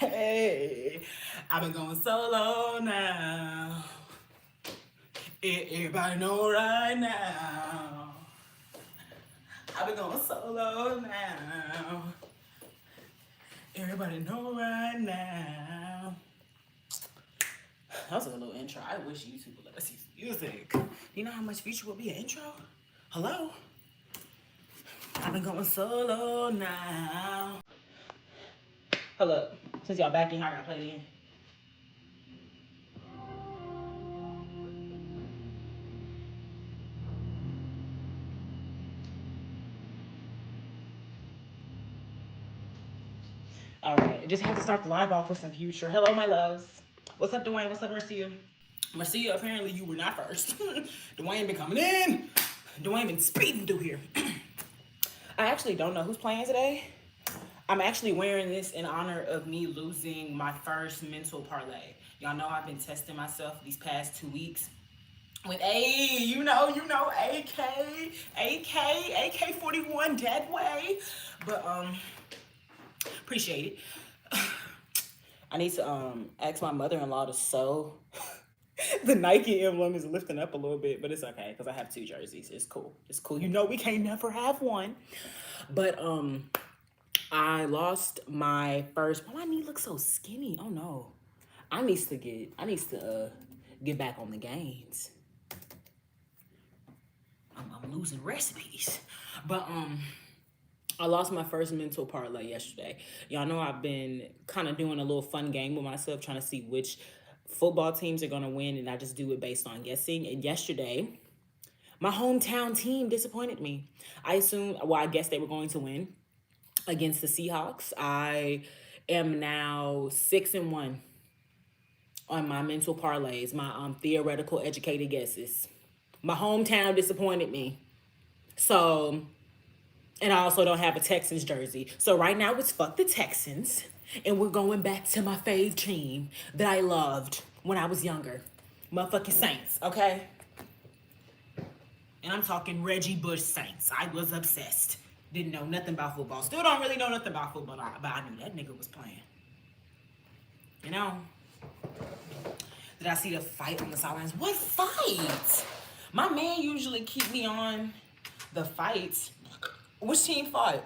Hey, I've been going solo now. Everybody know right now. I've been going solo now. Everybody know right now. That was a little intro. I wish YouTube would let us use music. Do you know how much Future would be an intro? Hello? I've been going solo now. Hello. Since y'all back in here, I gotta play it in. All right, just have to start the live off with some Future. Hello, my loves. What's up, Dwayne? What's up, Marcia? Marcia, apparently you were not first. Dwayne been coming in. Dwayne been speeding through here. I actually don't know who's playing today. I'm actually wearing this in honor of me losing my first mental parlay. Y'all know I've been testing myself these past 2 weeks with AK 41 dead way. But appreciate it. I need to ask my mother-in-law to sew. The Nike emblem is lifting up a little bit, but it's okay because I have two jerseys. It's cool. It's cool. You know we can't never have one. But I lost my first. Why my knee looks so skinny? Oh no. I needs to get back on the gains. I'm losing recipes. But I lost my first mental parlay yesterday. Y'all know I've been kind of doing a little fun game with myself, trying to see which football teams are going to win, and I just do it based on guessing. And yesterday, my hometown team disappointed me. I guess they were going to win against the Seahawks. I am now 6-1 on my mental parlays, my theoretical educated guesses. My hometown disappointed me. So, and I also don't have a Texans jersey. So right now it's fuck the Texans. And we're going back to my fave team that I loved when I was younger. Motherfucking Saints, okay? And I'm talking Reggie Bush Saints. I was obsessed. Didn't know nothing about football. Still don't really know nothing about football, but I knew that nigga was playing. You know? Did I see the fight on the sidelines? What fight? My man usually keep me on the fights. Which team fought?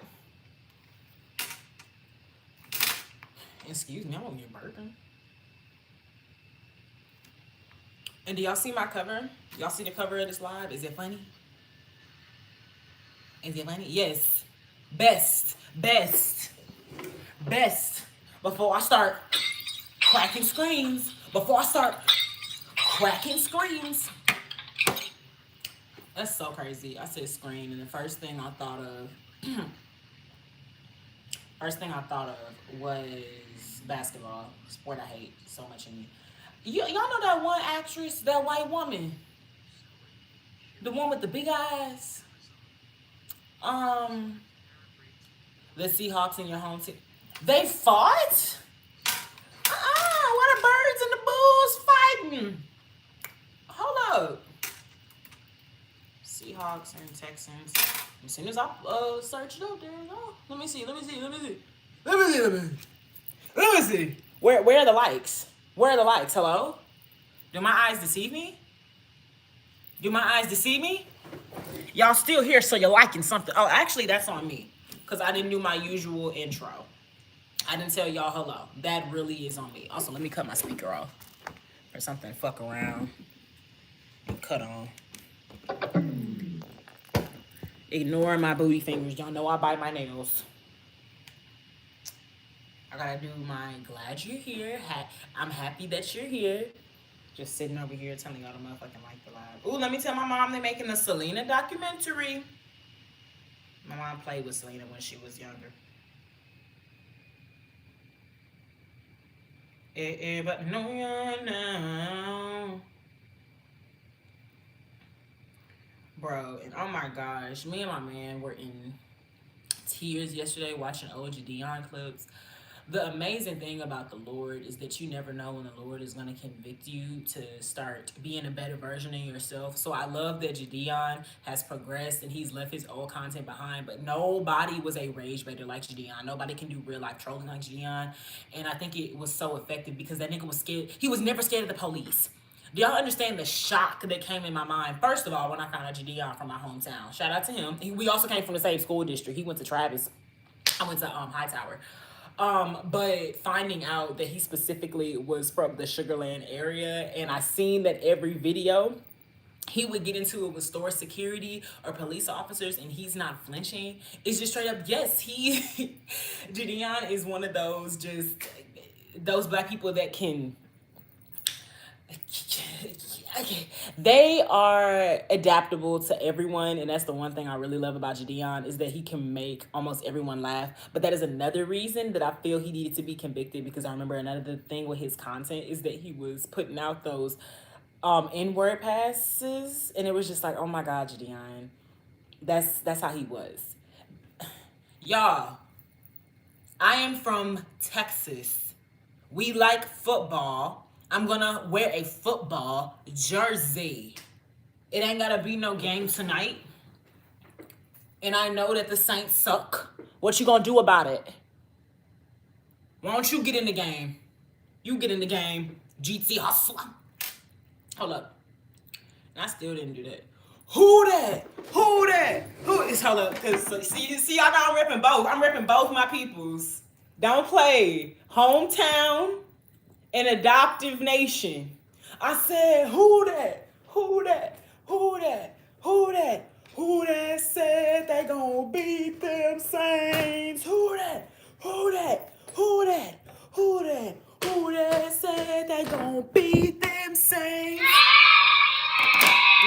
Excuse me, I'm gonna get burping. And do y'all see my cover? Y'all see the cover of this live? Is it funny? Is it funny? Yes. Best. Before I start cracking screams. That's so crazy. I said scream, and the first thing I thought of was basketball. Sport I hate so much in me. Y'all know that one actress, that white woman? The one with the big eyes? The Seahawks in your home team. They fought? What are birds and the bulls fighting? Hold up. Seahawks and Texans. As soon as I search it up, there you go. Let me see. Where are the likes? Hello? Do my eyes deceive me? Y'all still here, so you're liking something. Oh, actually, that's on me. Because I didn't do my usual intro. I didn't tell y'all hello. That really is on me. Also, let me cut my speaker off. Or something fuck around and cut on. Ignore my booty fingers. Y'all know I bite my nails. I gotta do my glad you're here. I'm happy that you're here. Just sitting over here telling y'all to motherfucking like the live. Ooh, let me tell my mom they're making a Selena documentary. My mom played with Selena when she was younger. But no, you're now. Bro, and oh my gosh, me and my man were in tears yesterday watching OG Dion clips. The amazing thing about the Lord is that you never know when the Lord is going to convict you to start being a better version of yourself. So I love that Jadeon has progressed and he's left his old content behind, but nobody was a rage baiter like Jadeon. Nobody can do real life trolling like Jadeon. And I think it was so effective because that nigga was scared. He was never scared of the police. Do y'all understand the shock that came in my mind? First of all, when I found out Jadeon from my hometown, shout out to him. We also came from the same school district. He went to Travis. I went to Hightower. But finding out that he specifically was from the Sugarland area, and I seen that every video he would get into it with store security or police officers, and he's not flinching. It's just straight up, yes, he, Jadeon is one of those black people that can, okay, they are adaptable to everyone, and that's the one thing I really love about Jadeon is that he can make almost everyone laugh. But that is another reason that I feel he needed to be convicted, because I remember another thing with his content is that he was putting out those N-word passes, and it was just like, oh my God, Jadeon, that's how he was. Y'all, I am from Texas. We like football. I'm gonna wear a football jersey. It ain't gotta be no game tonight. And I know that the Saints suck. What you gonna do about it? Why don't you get in the game? You get in the game, GT Hustler. Hold up. I still didn't do that. Who that? Who that? Who is, hold up, because see, y'all know I'm repping both. I'm repping both my peoples. Don't play. Hometown and adoptive nation. I said, who that? Who that? Who that? Who that? Who that said they gonna beat them Saints? Who that? Who that? Who that? Who that? Who that said they gonna beat them Saints?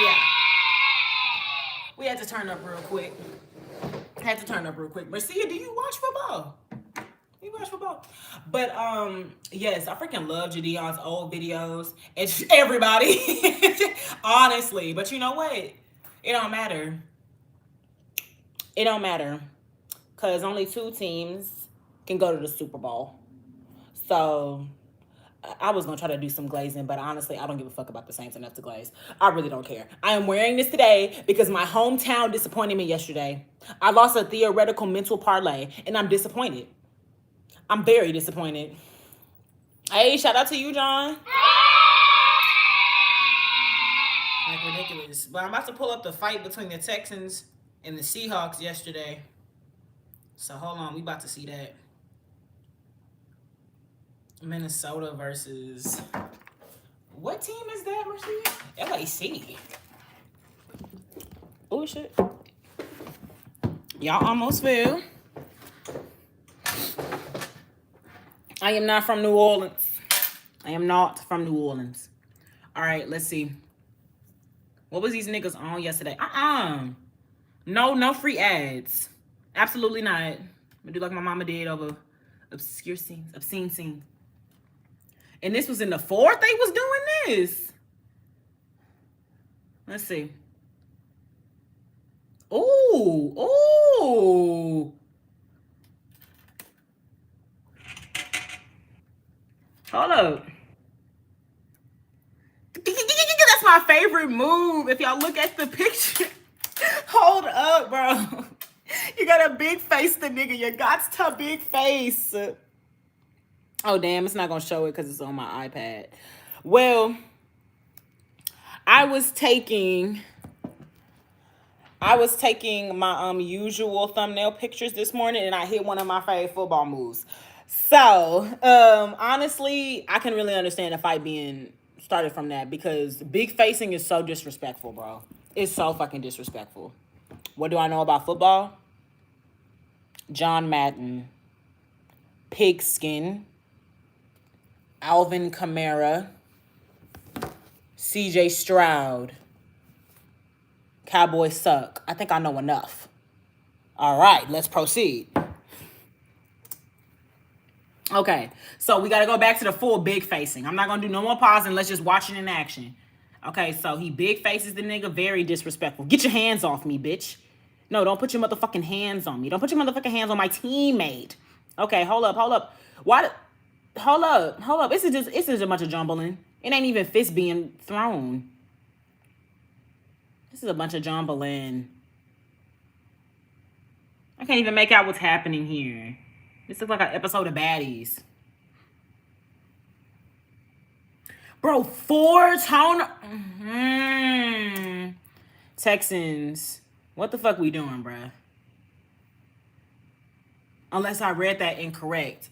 Yeah. We had to turn up real quick. Marcia, do you watch football? You watch football? But yes, I freaking love Jadeon's old videos. It's everybody. Honestly. But you know what? It don't matter. It don't matter. Because only 2 teams can go to the Super Bowl. So I was going to try to do some glazing, but honestly, I don't give a fuck about the Saints enough to glaze. I really don't care. I am wearing this today because my hometown disappointed me yesterday. I lost a theoretical mental parlay, and I'm disappointed. I'm very disappointed. Hey, shout out to you, John. Like, ridiculous. But I'm about to pull up the fight between the Texans and the Seahawks yesterday. So hold on, we about to see that. Minnesota versus, what team is that, Mercedes? LAC. Oh, shit. Y'all almost fell. I am not from New Orleans. I am not from New Orleans. All right, let's see. What was these niggas on yesterday? No free ads. Absolutely not. I'm gonna do like my mama did over obscene scenes. And this was in the 4th they was doing this. Let's see. Ooh. Hold up. That's my favorite move. If y'all look at the picture. Hold up, bro. You got a big face, the nigga. You got to big face. Oh, damn. It's not going to show it because it's on my iPad. Well, I was taking my usual thumbnail pictures this morning, and I hit one of my favorite football moves. So, honestly, I can really understand the fight being started from that, because big facing is so disrespectful, bro. It's so fucking disrespectful. What do I know about football? John Madden, Pigskin, Alvin Kamara, CJ Stroud, Cowboys suck. I think I know enough. All right, let's proceed. Okay, so we got to go back to the full big facing. I'm not going to do no more pausing. Let's just watch it in action. Okay, so he big faces the nigga, very disrespectful. Get your hands off me, bitch. No, don't put your motherfucking hands on me. Don't put your motherfucking hands on my teammate. Okay, hold up, hold up. Why? Hold up. This is a bunch of jumbling. It ain't even fists being thrown. This is a bunch of jumbling. I can't even make out what's happening here. This looks like an episode of Baddies. Bro, 4 tone. Texans. What the fuck we doing, bruh? Unless I read that incorrect.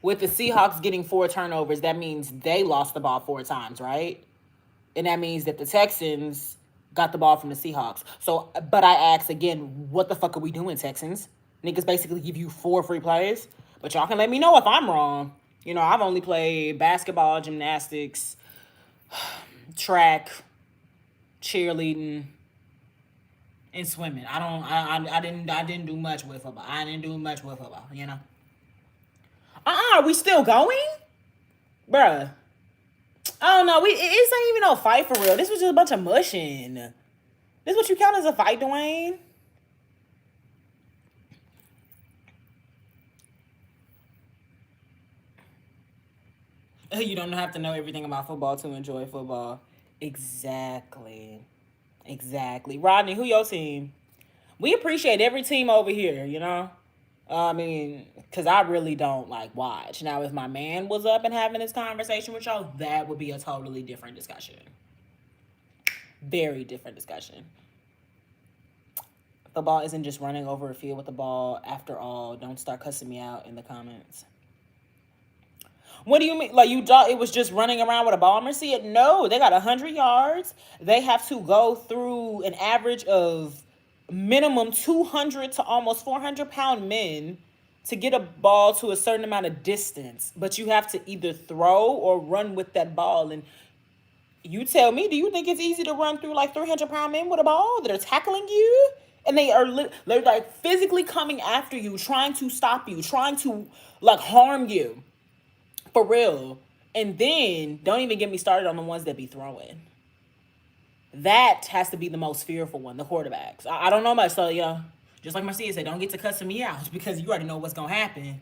With the Seahawks getting 4 turnovers, that means they lost the ball 4 times, right? And that means that the Texans got the ball from the Seahawks. So, but I ask again, what the fuck are we doing, Texans? Niggas basically give you 4 free plays. But y'all can let me know if I'm wrong. You know, I've only played basketball, gymnastics, track, cheerleading, and swimming. I didn't do much with football. I didn't do much with football, you know. Are we still going? Bruh. I don't know. It ain't even no fight for real. This was just a bunch of mushing. This what you count as a fight, Dwayne? You don't have to know everything about football to enjoy football. Exactly. Exactly. Rodney, who your team? We appreciate every team over here, you know? I mean, because I really don't like watch. Now, if my man was up and having this conversation with y'all, that would be a totally different discussion. Very different discussion. Football isn't just running over a field with the ball. After all, don't start cussing me out in the comments. What do you mean? Like, you thought it was just running around with a ball, Mercia? No, they got 100 yards. They have to go through an average of minimum 200 to almost 400-pound men to get a ball to a certain amount of distance. But you have to either throw or run with that ball. And you tell me, do you think it's easy to run through like 300-pound men with a ball that are tackling you? And they're like physically coming after you, trying to stop you, trying to like harm you. For real. And then don't even get me started on the ones that be throwing. That has to be the most fearful one, the quarterbacks. I don't know much, so you know, just like Marcia said, don't get to cussing me out because you already know what's gonna happen.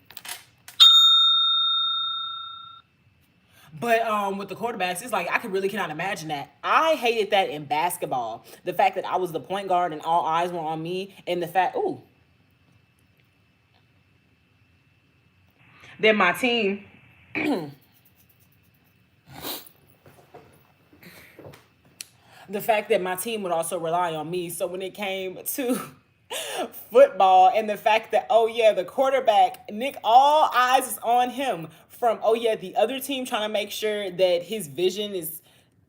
But with the quarterbacks, it's like I really cannot imagine that. I hated that in basketball. The fact that I was the point guard and all eyes were on me, and the fact, then my team the fact that my team would also rely on me. So when it came to football and the fact that, oh yeah, the quarterback, Nick, all eyes is on him from, oh yeah, the other team trying to make sure that his vision is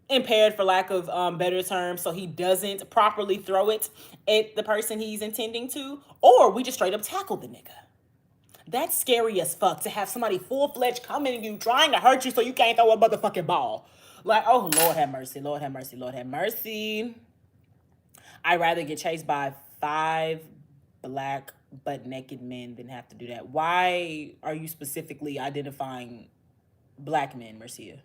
impaired, for lack of better terms, so he doesn't properly throw it at the person he's intending to, or we just straight up tackle the nigga. That's scary as fuck to have somebody full-fledged coming at you trying to hurt you so you can't throw a motherfucking ball. Like, oh, Lord have mercy, Lord have mercy, Lord have mercy. I'd rather get chased by 5 black butt naked men than have to do that. Why are you specifically identifying black men, Mercia?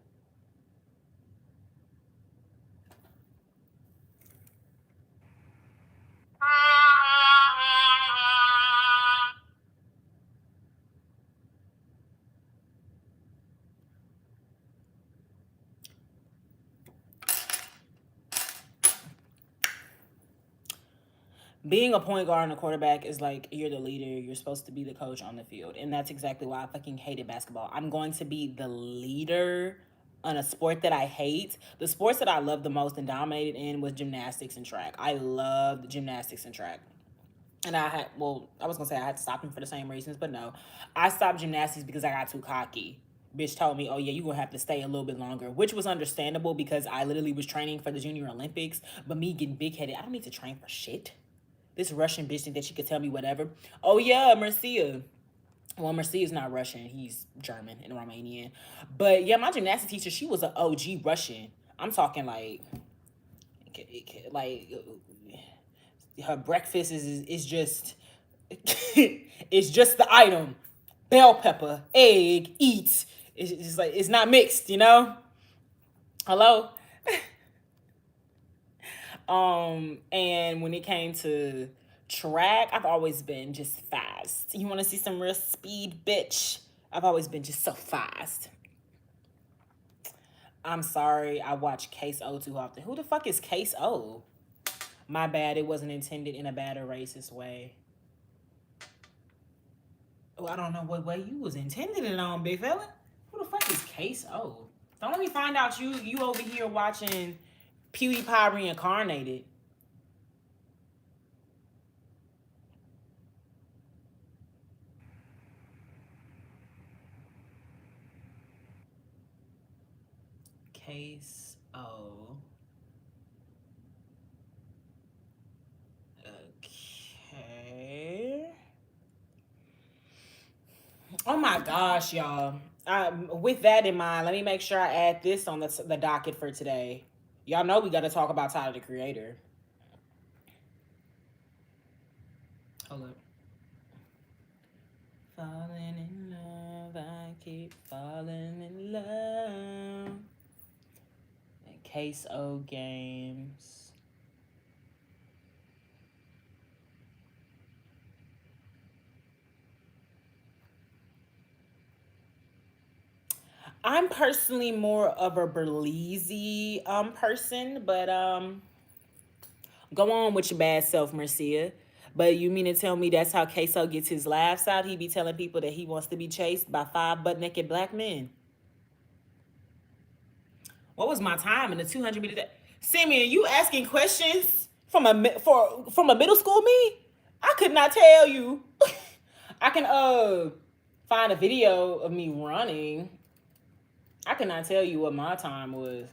Being a point guard and a quarterback is like you're the leader. You're supposed to be the coach on the field. And that's exactly why I fucking hated basketball. I'm going to be the leader on a sport that I hate. The sports that I loved the most and dominated in was gymnastics and track. I loved gymnastics and track. And I was going to say I had to stop them for the same reasons, but no. I stopped gymnastics because I got too cocky. Bitch told me, oh yeah, you're going to have to stay a little bit longer, which was understandable because I literally was training for the Junior Olympics. But me getting big-headed, I don't need to train for shit. This Russian bitch think that she could tell me whatever. Oh yeah, Mercia. Well, Mercia's not Russian. He's German and Romanian. But yeah, my gymnastics teacher, she was an OG Russian. I'm talking like her breakfast is just it's just the item. Bell pepper, egg, eat. It's just like it's not mixed, you know? Hello? And when it came to Track, I've always been just fast. You want to see some real speed, bitch? I've always been just so fast. I'm sorry, I watch Case O too often. Who the fuck is Case O? My bad, it wasn't intended in a bad or racist way. Oh, I don't know what way you was intended it on, big fella. Who the fuck is Case O? Don't let me find out you over here watching PewDiePie reincarnated. Case O. Okay. Oh my gosh, y'all. With that in mind, let me make sure I add this on the docket for today. Y'all know we got to talk about Tyler the Creator. Hold up. Falling in love, I keep falling in love. And Case O games. I'm personally more of a Berleezy person, but go on with your bad self, Marcia. But you mean to tell me that's how Queso gets his laughs out? He be telling people that he wants to be chased by 5 butt naked black men. What was my time in the 200 meter? Simeon, you asking questions from a middle school me? I could not tell you. I can find a video of me running. I cannot tell you what my time was.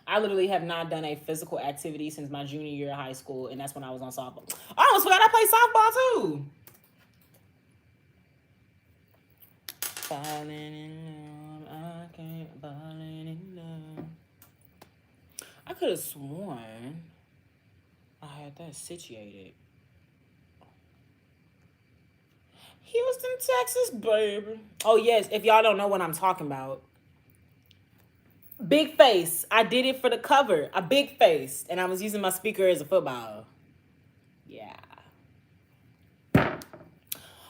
I literally have not done a physical activity since my junior year of high school, and that's when I was on softball. I almost forgot I played softball too. Falling in love, I can't falling in love. I could have sworn I had that situated. Houston, Texas, baby. Oh yes, if y'all don't know what I'm talking about. Big face. I did it for the cover. A big face. And I was using my speaker as a football. Yeah.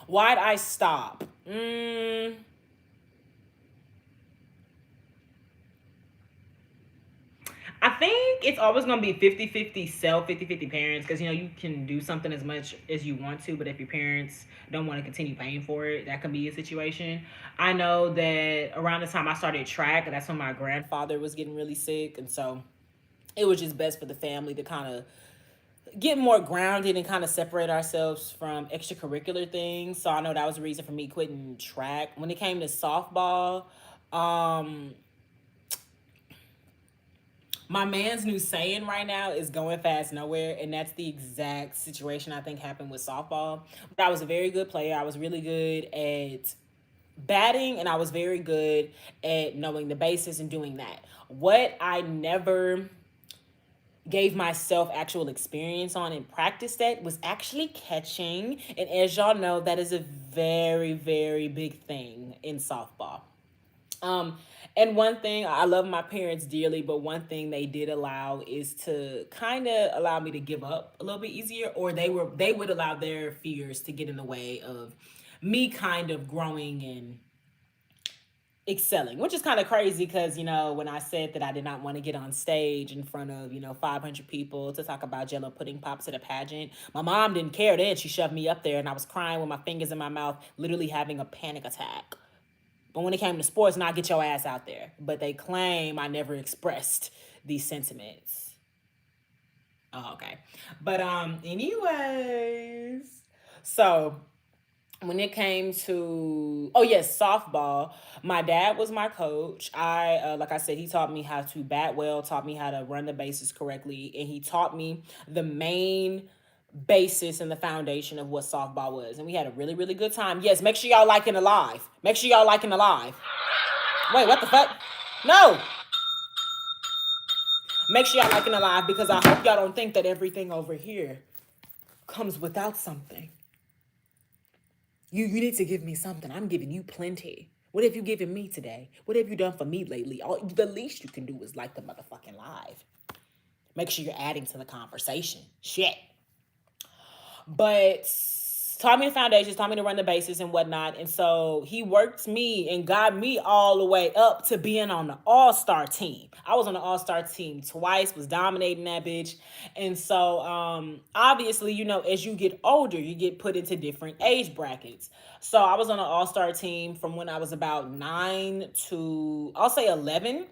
Why'd I stop? I think it's always going to be 50-50 self, 50-50 parents, because, you can do something as much as you want to, but if your parents don't want to continue paying for it, that can be a situation. I know that around the time I started track, that's when my grandfather was getting really sick, and so it was just best for the family to kind of get more grounded and kind of separate ourselves from extracurricular things. So I know that was the reason for me quitting track. When it came to softball, my man's new saying right now is going fast nowhere, and that's the exact situation I think happened with softball. But I was a very good player. I was really good at batting, and I was very good at knowing the bases and doing that. What I never gave myself actual experience on and practiced that was actually catching. And as y'all know, that is a very, very big thing in softball. And one thing, I love my parents dearly, but one thing they did allow is to kind of allow me to give up a little bit easier, or they would allow their fears to get in the way of me kind of growing and excelling, which is kind of crazy because, when I said that I did not want to get on stage in front of, 500 people to talk about Jello pudding pops at a pageant, my mom didn't care then. She shoved me up there and I was crying with my fingers in my mouth, literally having a panic attack. But when it came to sports, now get your ass out there. But they claim I never expressed these sentiments. Oh, okay. But anyways, so when it came to, oh yes, softball, my dad was my coach. Like I said, he taught me how to bat well, taught me how to run the bases correctly, and he taught me the main basis and the foundation of what softball was. And we had a really, really good time. Yes, make sure y'all liking the live. Make sure y'all liking the live. Wait, what the fuck? No. Make sure y'all liking the live, because I hope y'all don't think that everything over here comes without something. You need to give me something. I'm giving you plenty. What have you given me today? What have you done for me lately? The least you can do is like the motherfucking live. Make sure you're adding to the conversation. Shit. but taught me the foundations, taught me to run the bases and whatnot. And so he worked me and got me all the way up to being on the all-star team. I was on the all-star team twice, was dominating that bitch. And so obviously, you know, as you get older, you get put into different age brackets. So I was on an all-star team from when I was about 9 to, I'll say, 11.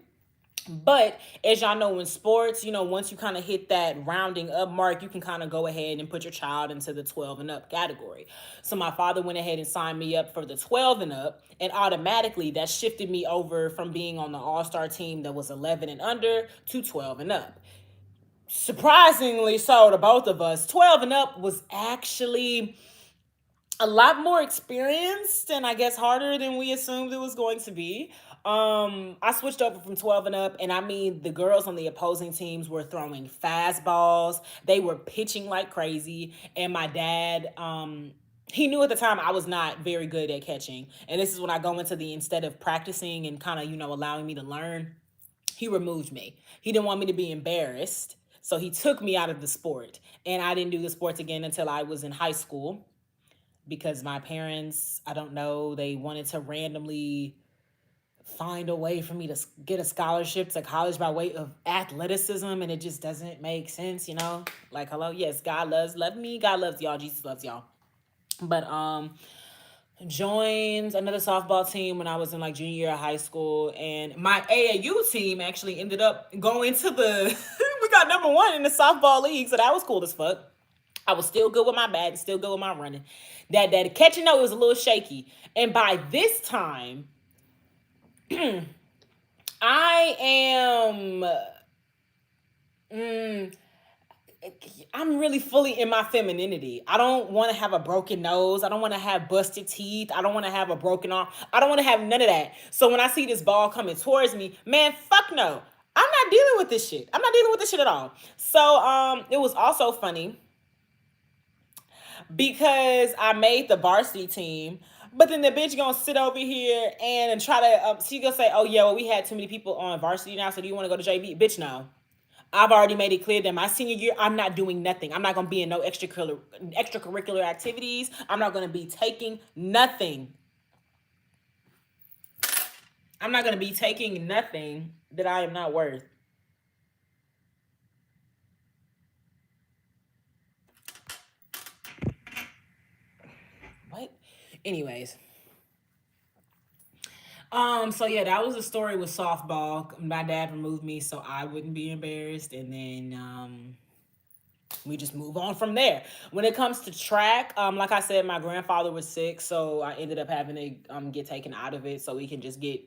But as y'all know, in sports, you know, once you kind of hit that rounding up mark, you can kind of go ahead and put your child into the 12 and up category. So my father went ahead and signed me up for the 12 and up, and automatically that shifted me over from being on the all-star team that was 11 and under to 12 and up. Surprisingly so to both of us, 12 and up was actually a lot more experienced and I guess harder than we assumed it was going to be. I switched over from 12 and up, and I mean, the girls on the opposing teams were throwing fastballs. They were pitching like crazy, and my dad, he knew at the time I was not very good at catching. And this is when I go into the, instead of practicing and kind of, you know, allowing me to learn, he removed me. He didn't want me to be embarrassed. So he took me out of the sport, and I didn't do the sports again until I was in high school because my parents, I don't know, they wanted to randomly find a way for me to get a scholarship to college by way of athleticism, and it just doesn't make sense, you know? Like, hello, yes, God love me, God loves y'all, Jesus loves y'all. But joined another softball team when I was in like junior year of high school, and my AAU team actually ended up going to the we got number one in the softball league, so that was cool as fuck. I was still good with my bat, still good with my running. That catching though, it was a little shaky. And by this time, I am I'm really fully in my femininity. I don't want to have a broken nose. I don't want to have busted teeth. I don't want to have a broken arm. I don't want to have none of that. So when I see this ball coming towards me, man, fuck no. I'm not dealing with this shit. I'm not dealing with this shit at all. So it was also funny because I made the varsity team. But then the bitch gonna sit over here and try to, she gonna say, oh yeah, well, we had too many people on varsity now, so do you wanna go to JV? Bitch, no. I've already made it clear that my senior year, I'm not doing nothing. I'm not gonna be in no extracurricular activities. I'm not gonna be taking nothing. I'm not gonna be taking nothing that I am not worth. What? Anyways. So yeah, that was the story with softball. My dad removed me so I wouldn't be embarrassed, and then we just move on from there. When it comes to track, like I said, my grandfather was sick, so I ended up having to get taken out of it so we can just get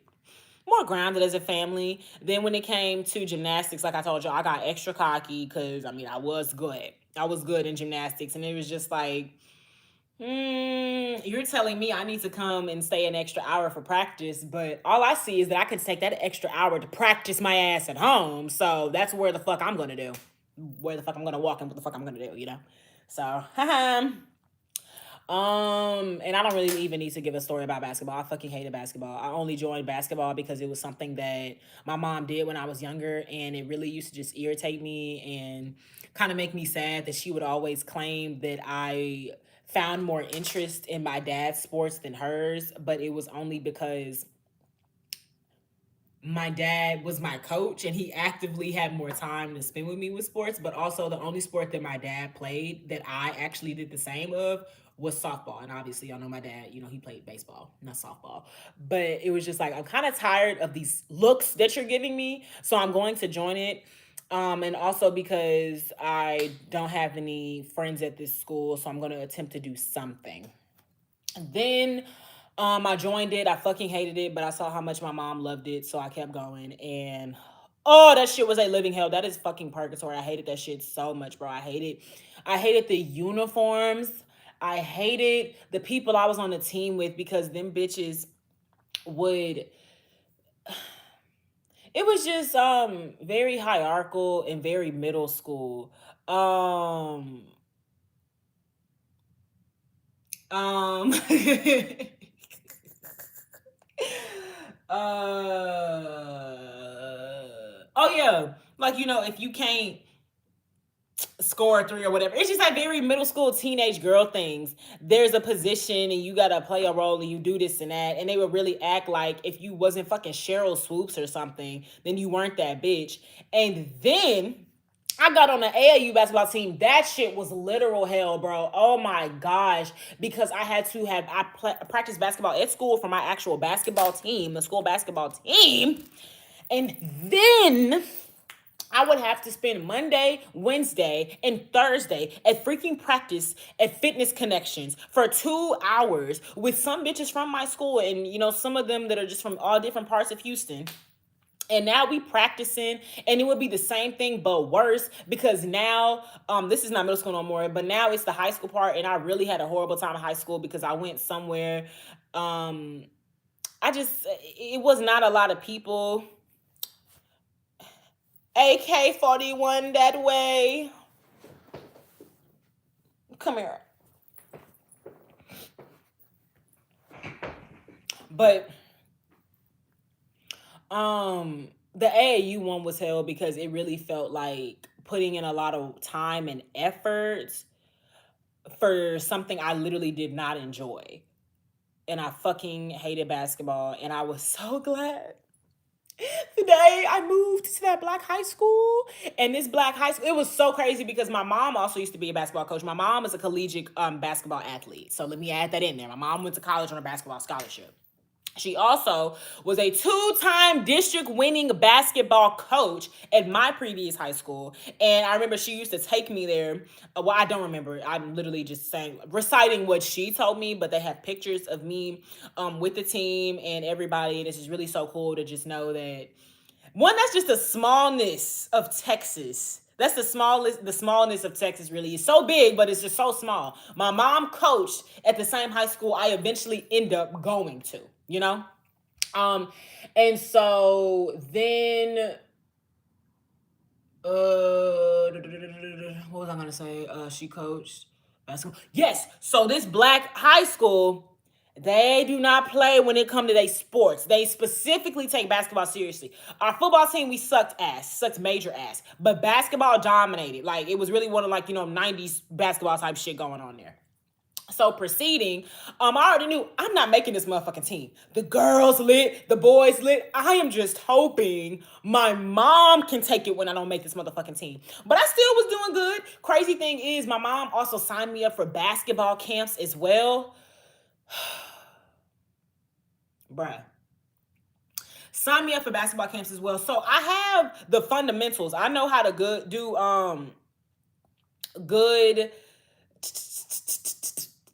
more grounded as a family. Then when it came to gymnastics, like I told you, I got extra cocky because I mean I was good. I was good in gymnastics, and it was just like, you're telling me I need to come and stay an extra hour for practice, but all I see is that I could take that extra hour to practice my ass at home. So that's where the fuck I'm gonna do. Where the fuck I'm gonna walk and what the fuck I'm gonna do, you know? So, and I don't really even need to give a story about basketball. I fucking hated basketball. I only joined basketball because it was something that my mom did when I was younger, and it really used to just irritate me and kind of make me sad that she would always claim that I found more interest in my dad's sports than hers, but it was only because my dad was my coach and he actively had more time to spend with me with sports. But also the only sport that my dad played that I actually did the same of was softball. And obviously y'all know my dad, you know, he played baseball, not softball. But it was just like, I'm kind of tired of these looks that you're giving me, so I'm going to join it. And also because I don't have any friends at this school, so I'm going to attempt to do something. Then I joined it. I fucking hated it, but I saw how much my mom loved it, so I kept going. And oh, that shit was a living hell. That is fucking purgatory. I hated that shit so much, bro. I hated the uniforms. I hated the people I was on the team with because them bitches would, it was just very hierarchical and very middle school. Um uh oh yeah, like, you know, if you can't score three or whatever. It's just like very middle school teenage girl things. There's a position and you gotta play a role and you do this and that. And they would really act like if you wasn't fucking Cheryl Swoops or something, then you weren't that bitch. And then I got on the AAU basketball team. That shit was literal hell, bro. Oh my gosh. Because I had to have, practiced basketball at school for my actual basketball team, the school basketball team. And then I would have to spend Monday, Wednesday, and Thursday at freaking practice at Fitness Connections for 2 hours with some bitches from my school and, you know, some of them that are just from all different parts of Houston. And now we practicing, and it would be the same thing but worse because now this is not middle school no more, but now it's the high school part. And I really had a horrible time in high school because I went somewhere. It was not a lot of people. AK-41 that way. Come here. But the AAU one was hell because it really felt like putting in a lot of time and effort for something I literally did not enjoy. And I fucking hated basketball. And I was so glad today I moved to that black high school. And this black high school, it was so crazy because my mom also used to be a basketball coach. My mom is a collegiate basketball athlete. So let me add that in there. My mom went to college on a basketball scholarship. She also was a 2-time district winning basketball coach at my previous high school. And I remember she used to take me there. Well, I don't remember. I'm literally just reciting what she told me, but they have pictures of me with the team and everybody. And it's just really so cool to just know that, one, that's just the smallness of Texas. That's the smallness of Texas really is so big, but it's just so small. My mom coached at the same high school I eventually end up going to, you know? And so then, what was I gonna say? She coached basketball. Yes, so this black high school, they do not play when it comes to their sports. They specifically take basketball seriously. Our football team, we sucked major ass. But basketball dominated. Like, it was really one of 90s basketball type shit going on there. So proceeding, I already knew I'm not making this motherfucking team. The girls lit, the boys lit. I am just hoping my mom can take it when I don't make this motherfucking team. But I still was doing good. Crazy thing is, my mom also signed me up for basketball camps as well. Bruh. Sign me up for basketball camps as well. So I have the fundamentals. I know how to do good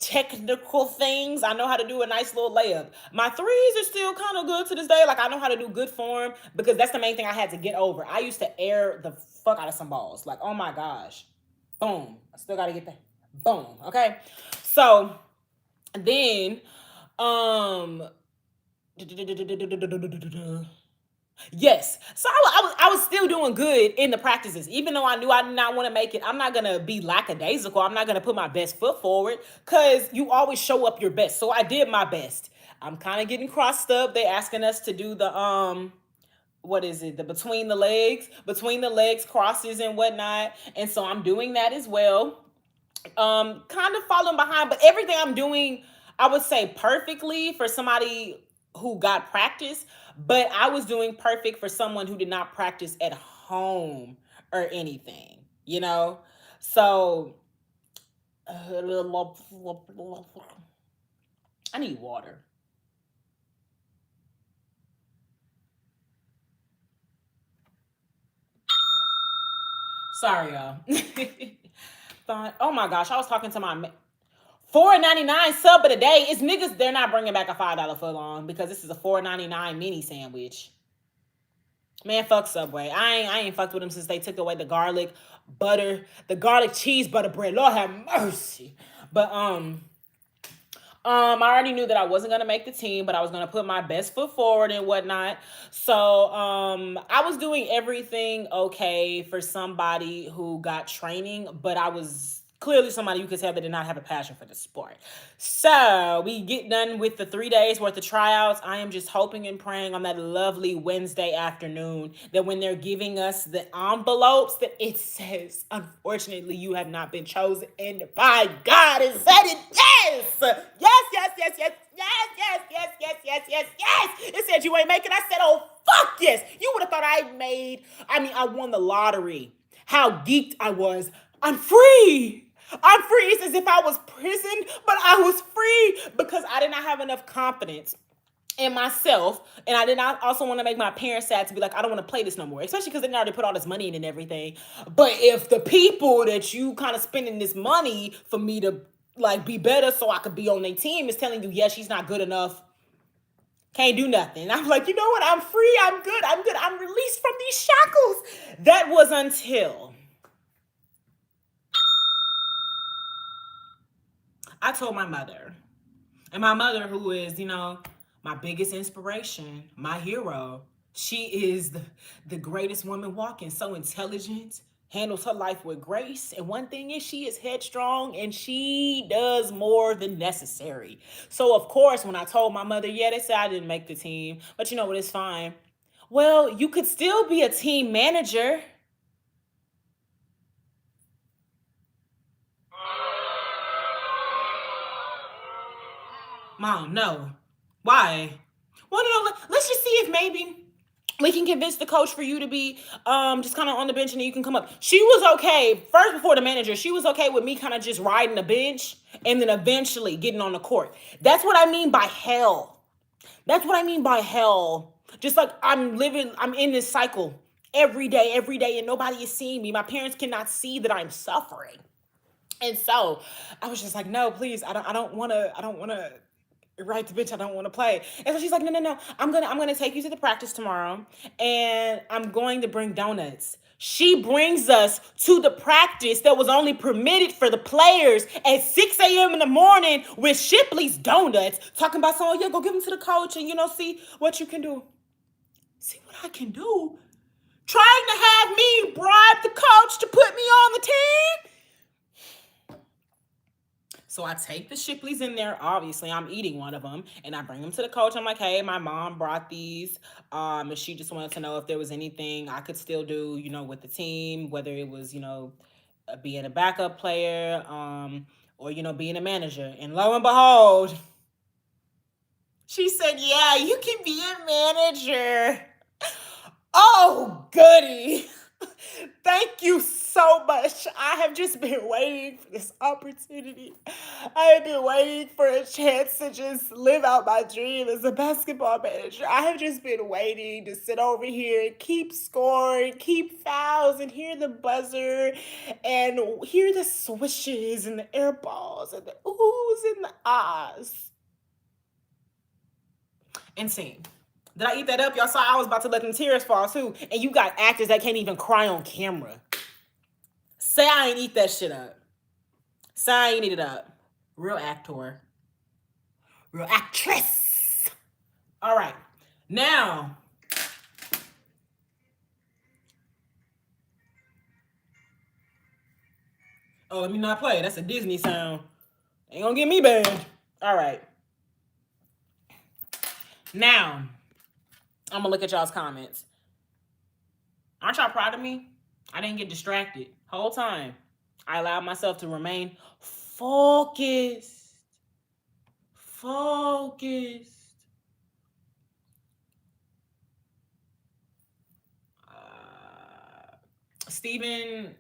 technical things. I know how to do a nice little layup. My threes are still kind of good to this day. Like, I know how to do good form because that's the main thing I had to get over. I used to air the fuck out of some balls. Like, oh my gosh. Boom. I still got to get that. Boom. Okay. So then, yes. So I was still doing good in the practices. Even though I knew I did not want to make it, I'm not going to be lackadaisical. I'm not going to put my best foot forward because you always show up your best. So I did my best. I'm kind of getting crossed up. They asking us to do the, what is it? The between the legs crosses and whatnot. And so I'm doing that as well. Kind of following behind, but everything I'm doing, I would say perfectly for somebody who got practice, but I was doing perfect for someone who did not practice at home or anything, you know? So, I need water. Sorry, y'all. Oh my gosh, I was talking to my $4.99 sub of the day. It's niggas, they're not bringing back a $5 foot long because this is a $4.99 mini sandwich. Man, fuck Subway. I ain't fucked with them since they took away the garlic cheese butter bread. Lord have mercy. But I already knew that I wasn't gonna make the team, but I was gonna put my best foot forward and whatnot. So I was doing everything okay for somebody who got training, but I was Clearly somebody you could tell that did not have a passion for the sport. So we get done with the 3 days worth of tryouts. I am just hoping and praying on that lovely Wednesday afternoon that when they're giving us the envelopes that it says, unfortunately, you have not been chosen. And by God, it said it. Yes! Yes, yes, yes, yes, yes, yes, yes, yes, yes, yes, yes. It said you ain't making. I said, oh, fuck yes. You would have thought I won the lottery. How geeked I was. I'm free. I'm free. It's as if I was prisoned, but I was free because I did not have enough confidence in myself, and I did not also want to make my parents sad to be like, I don't want to play this no more, especially because they already put all this money in and everything. But if the people that you kind of spending this money for me to like be better so I could be on their team is telling you, yeah, she's not good enough, can't do nothing. I'm like, you know what? I'm free. I'm good. I'm released from these shackles. That was until I told my mother. And my mother, who is, my biggest inspiration, my hero, she is the greatest woman walking, so intelligent, handles her life with grace. And one thing is, she is headstrong and she does more than necessary. So, of course, when I told my mother, yeah, they said I didn't make the team, but you know what, it's fine. Well, you could still be a team manager. Mom, no. Why? Well, no, let's just see if maybe we can convince the coach for you to be just kind of on the bench and then you can come up. She was okay. First, before the manager, she was okay with me kind of just riding the bench and then eventually getting on the court. That's what I mean by hell. That's what I mean by hell. Just like I'm in this cycle every day, and nobody is seeing me. My parents cannot see that I'm suffering. And so I was just like, no, please, I don't wanna right to bitch, I don't want to play. And so she's like, no, I'm gonna take you to the practice tomorrow and I'm going to bring donuts. She brings us to the practice that was only permitted for the players at 6 a.m. in the morning with Shipley's donuts, talking about, so yeah, go give them to the coach and see what you can do. See what I can do? Trying to have me bribe the coach to put me on the team? So I take the Shipleys in there. Obviously, I'm eating one of them, and I bring them to the coach. I'm like, hey, my mom brought these. And she just wanted to know if there was anything I could still do, with the team, whether it was, being a backup player, or, being a manager. And lo and behold, she said, yeah, you can be a manager. Oh, goody. Thank you so much. I have just been waiting for this opportunity. I have been waiting for a chance to just live out my dream as a basketball manager. I have just been waiting to sit over here and keep scoring, keep fouls, and hear the buzzer, and hear the swishes and the air balls and the oohs and the ahs. Insane. Did I eat that up? Y'all saw I was about to let them tears fall too. And you got actors that can't even cry on camera. Say I ain't eat that shit up. Say I ain't eat it up. Real actor. Real actress. All right. Now. Oh, let me not play. That's a Disney sound. Ain't gonna get me banned. All right. Now. I'm gonna look at y'all's comments. Aren't y'all proud of me? I didn't get distracted. Whole time, I allowed myself to remain focused. Steven,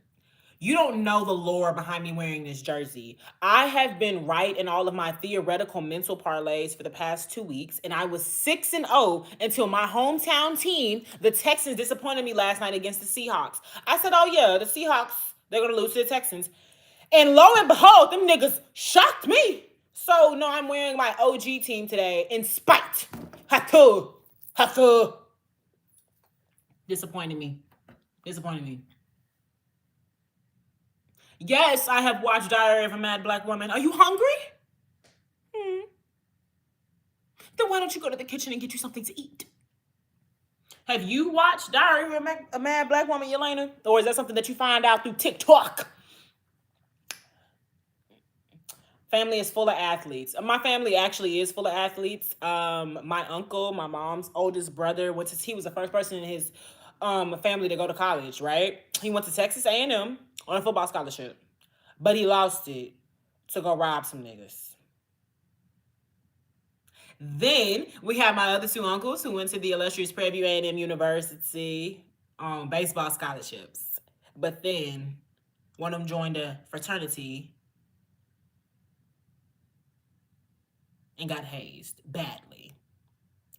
you don't know the lore behind me wearing this jersey. I have been right in all of my theoretical mental parlays for the past 2 weeks, and I was 6-0 until my hometown team, the Texans, disappointed me last night against the Seahawks. I said, oh yeah, the Seahawks, they're going to lose to the Texans. And lo and behold, them niggas shocked me. So, no, I'm wearing my OG team today in spite. Hatu. Disappointed me. Yes, I have watched Diary of a Mad Black Woman. Are you hungry? Then why don't you go to the kitchen and get you something to eat? Have you watched Diary of a Mad Black Woman, Yelena? Or is that something that you find out through TikTok? Family is full of athletes. My family actually is full of athletes. My uncle, my mom's oldest brother, he was the first person in his family to go to college, right? He went to Texas A&M on a football scholarship, but he lost it to go rob some niggas. Then we have my other two uncles who went to the illustrious Prairie View A&M University on baseball scholarships. But then one of them joined a fraternity and got hazed badly.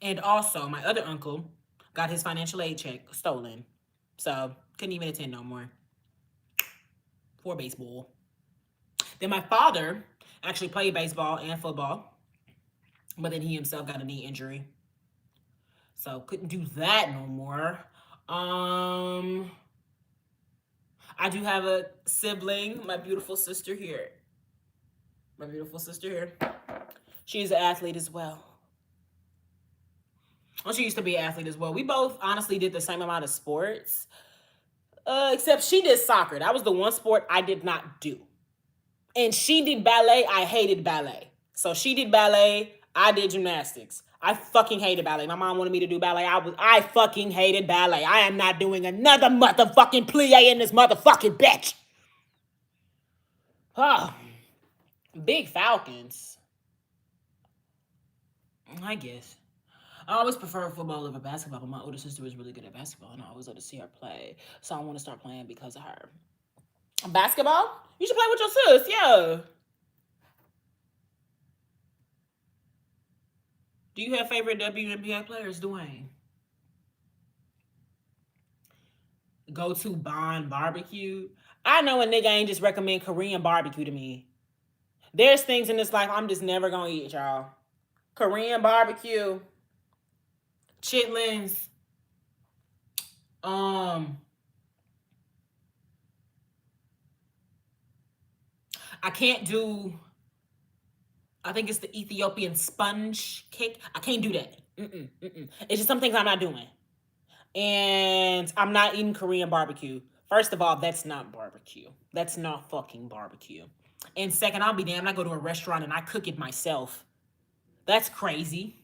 And also, my other uncle got his financial aid check stolen. So, couldn't even attend no more for baseball. Then my father actually played baseball and football, but then he himself got a knee injury. So, couldn't do that no more. I do have a sibling, my beautiful sister here. She's an athlete as well. Well, she used to be an athlete as well. We both honestly did the same amount of sports. Except she did soccer. That was the one sport I did not do. And she did ballet. I hated ballet. So she did ballet. I did gymnastics. I fucking hated ballet. My mom wanted me to do ballet. I fucking hated ballet. I am not doing another motherfucking plie in this motherfucking bitch. Oh, big Falcons. I guess. I always prefer football over basketball, but my older sister was really good at basketball, and I always love to see her play. So I want to start playing because of her. Basketball? You should play with your sis, yeah. Do you have favorite WNBA players, Dwayne? Go to Bond Barbecue. I know a nigga ain't just recommend Korean barbecue to me. There's things in this life I'm just never gonna eat, y'all. Korean barbecue. Chitlins. I can't do, I think it's the Ethiopian sponge cake. I can't do that. It's just some things I'm not doing. And I'm not eating Korean barbecue. First of all, that's not barbecue. That's not fucking barbecue. And second, I'll be damned, I go to a restaurant and I cook it myself. That's crazy.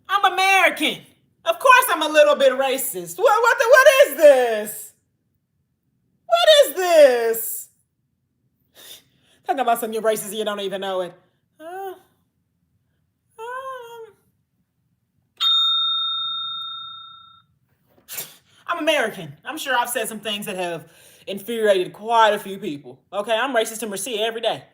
I'm American. Of course I'm a little bit racist. What is this? What is this? Talking about some of your racist you don't even know it. I'm American. I'm sure I've said some things that have infuriated quite a few people. Okay, I'm racist to Mercia every day.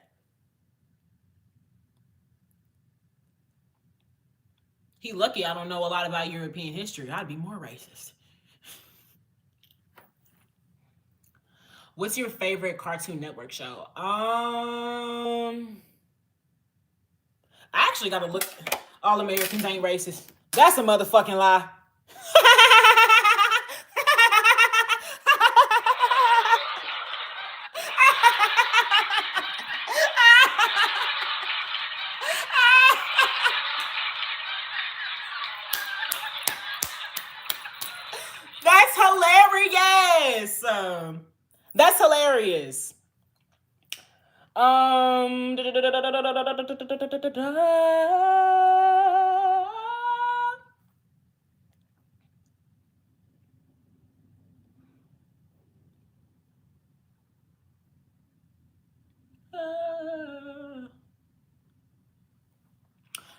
He lucky I don't know a lot about European history. I'd be more racist. What's your favorite Cartoon Network show? I actually gotta look. All Americans ain't racist. That's a motherfucking lie. That's hilarious. That's hilarious.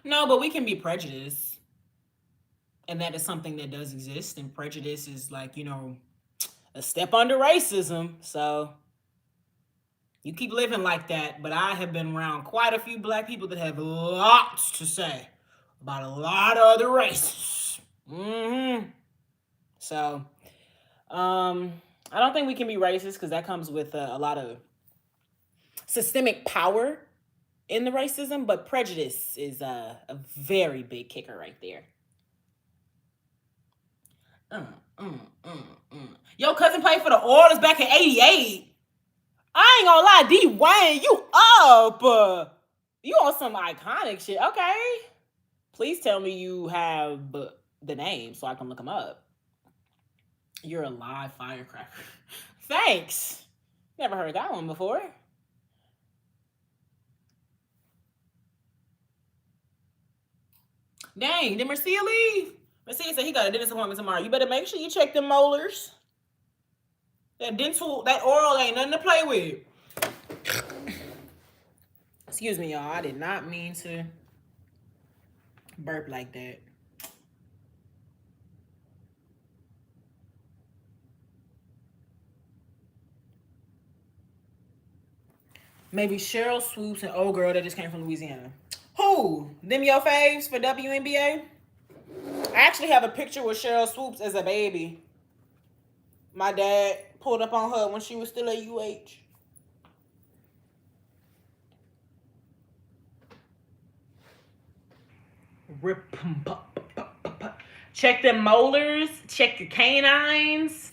No, but we can be prejudiced. And that is something that does exist. And prejudice is like, a step under racism. So you keep living like that. But I have been around quite a few black people that have lots to say about a lot of other races. So, I don't think we can be racist because that comes with a lot of systemic power in the racism, but prejudice is a very big kicker right there. Your cousin played for the Oilers back in '88. I ain't gonna lie, D. Wayne, you up? You on some iconic shit? Okay. Please tell me you have the name so I can look them up. You're a live firecracker. Thanks. Never heard that one before. Dang, did Marcia leave? Marcia said he got a dentist appointment tomorrow. You better make sure you check them molars. That oral ain't nothing to play with. Excuse me, y'all. I did not mean to burp like that. Maybe Cheryl Swoops and old girl that just came from Louisiana. Who? Them your faves for WNBA? I actually have a picture with Cheryl Swoops as a baby. My dad pulled up on her when she was still at UH. Check them molars. Check your canines.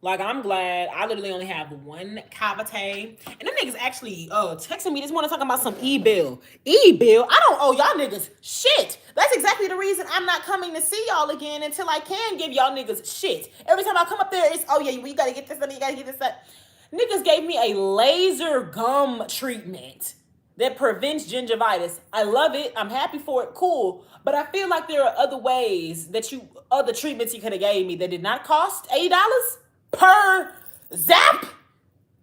Like, I'm glad I literally only have one cavite. And them niggas actually texting me this morning talking about some e-bill. E-bill? I don't owe y'all niggas shit. That's exactly the reason I'm not coming to see y'all again until I can give y'all niggas shit. Every time I come up there, it's, oh yeah, you gotta get this, you gotta get this, that. Niggas gave me a laser gum treatment that prevents gingivitis. I love it. I'm happy for it. Cool. But I feel like there are other ways that other treatments you could have gave me that did not cost $80 per zap.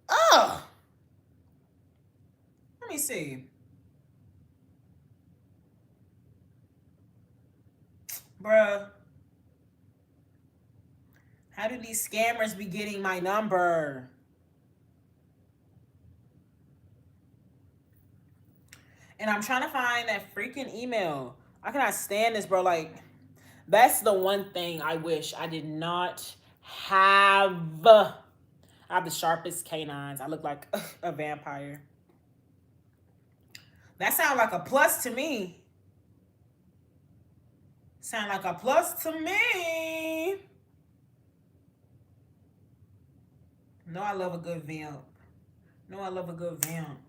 Ugh. Let me see. Bruh. How do these scammers be getting my number? And I'm trying to find that freaking email. I cannot stand this, bro. Like, that's the one thing I wish I did not have. I have the sharpest canines. I look like a vampire. That sounds like a plus to me. Sound like a plus to me. No, I love a good vamp. No, I love a good vamp.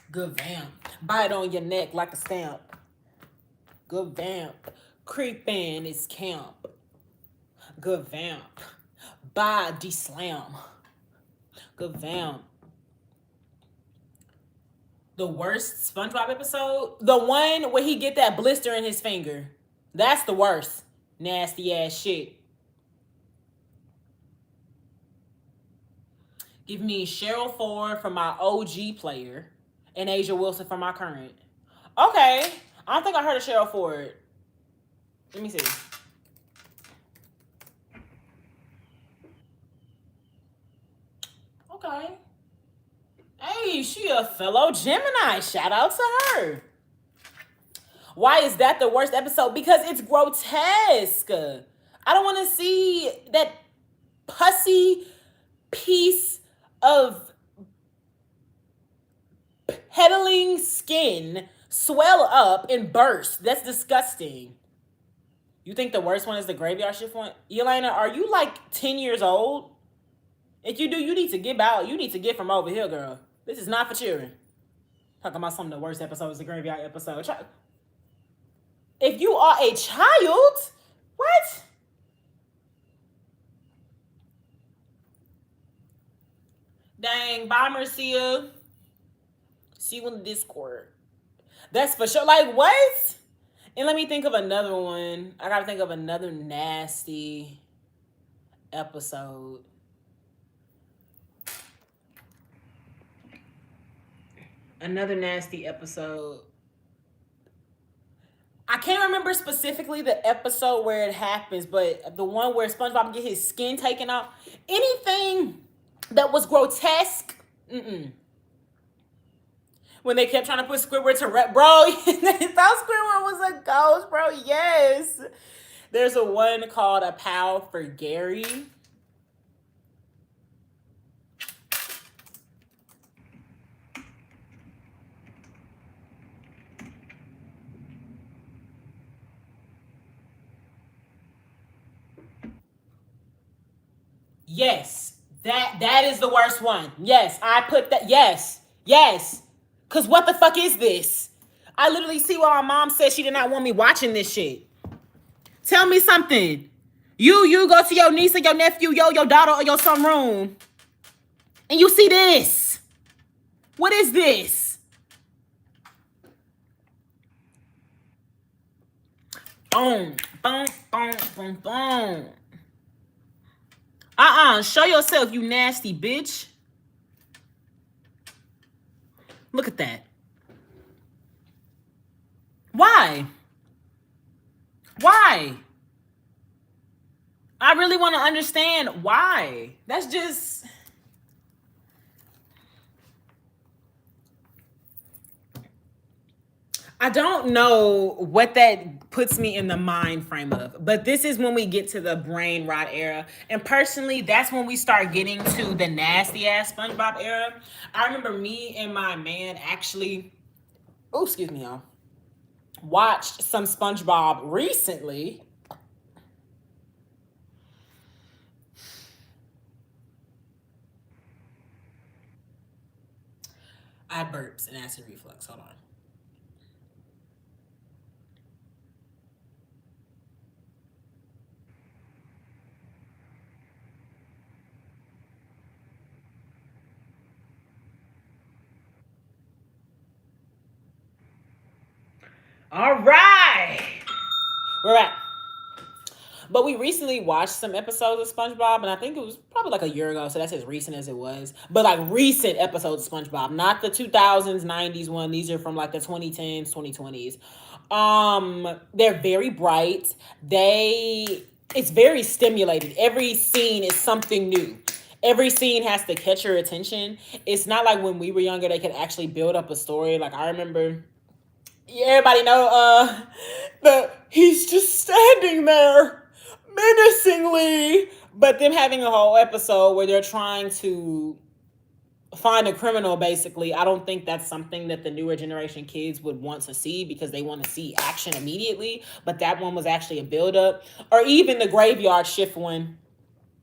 Good vamp. Bite on your neck like a stamp. Good vamp. Creep in is camp. Good vamp. Body slam. Good vamp. The worst SpongeBob episode? The one where he get that blister in his finger. That's the worst. Nasty ass shit. Give me Cheryl Ford for my OG player and Asia Wilson for my current. Okay. I don't think I heard of Cheryl Ford. Let me see. Okay. Hey, she a fellow Gemini. Shout out to her. Why is that the worst episode? Because it's grotesque. I don't want to see that pussy piece of peddling skin swell up and burst. That's disgusting. You think the worst one is the graveyard shift one? Elena, are you like 10 years old? If you do, you need to get out. You need to get from over here, girl. This is not for children. Talking about some of the worst episodes, the graveyard episode. If you are a child, what? Dang, bye, Marcia. See you in the Discord. That's for sure. Like, what? And let me think of another one. I gotta think of another nasty episode. Another nasty episode. I can't remember specifically the episode where it happens, but the one where SpongeBob get his skin taken off. Anything that was grotesque. When they kept trying to put Squidward to rep, bro. They thought Squidward was a ghost, bro. Yes. There's a one called A Pal for Gary. Yes, that is the worst one. Yes, I put that. Yes. Cause what the fuck is this? I literally see why my mom said she did not want me watching this shit. Tell me something. You go to your niece or your nephew, your daughter or your son room, and you see this. What is this? Boom, boom, boom, boom, boom. Show yourself, you nasty bitch. Look at that. Why? Why? I really want to understand why. That's just... I don't know what that puts me in the mind frame of, but this is when we get to the brain rot era. And personally, that's when we start getting to the nasty ass SpongeBob era. I remember me and my man actually, oh, excuse me, y'all, watched some SpongeBob recently. I had burps and acid reflux. Hold on. All right. We're back. But we recently watched some episodes of SpongeBob, and I think it was probably like a year ago, so that's as recent as it was. But like recent episodes of SpongeBob, not the 2000s, 90s one. These are from like the 2010s, 2020s. They're very bright. It's very stimulating. Every scene is something new. Every scene has to catch your attention. It's not like when we were younger, they could actually build up a story. Like I remember, everybody know that he's just standing there menacingly, but them having a whole episode where they're trying to find a criminal, basically. I don't think that's something that the newer generation kids would want to see because they want to see action immediately. But that one was actually a build-up. Or even the graveyard shift one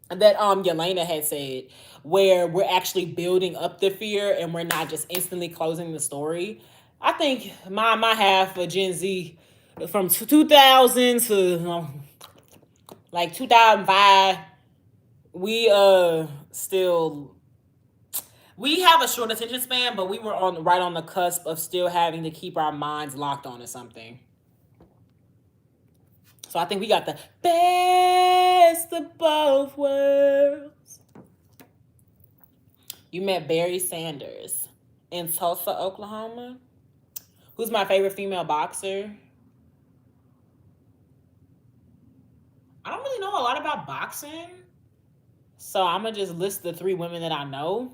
that Yelena had said, where we're actually building up the fear and we're not just instantly closing the story. I think my half of Gen Z from 2000 to like 2005, we we have a short attention span, but we were right on the cusp of still having to keep our minds locked onto something. So I think we got the best of both worlds. You met Barry Sanders in Tulsa, Oklahoma. Who's my favorite female boxer? I don't really know a lot about boxing, so I'm gonna just list the 3 women that I know.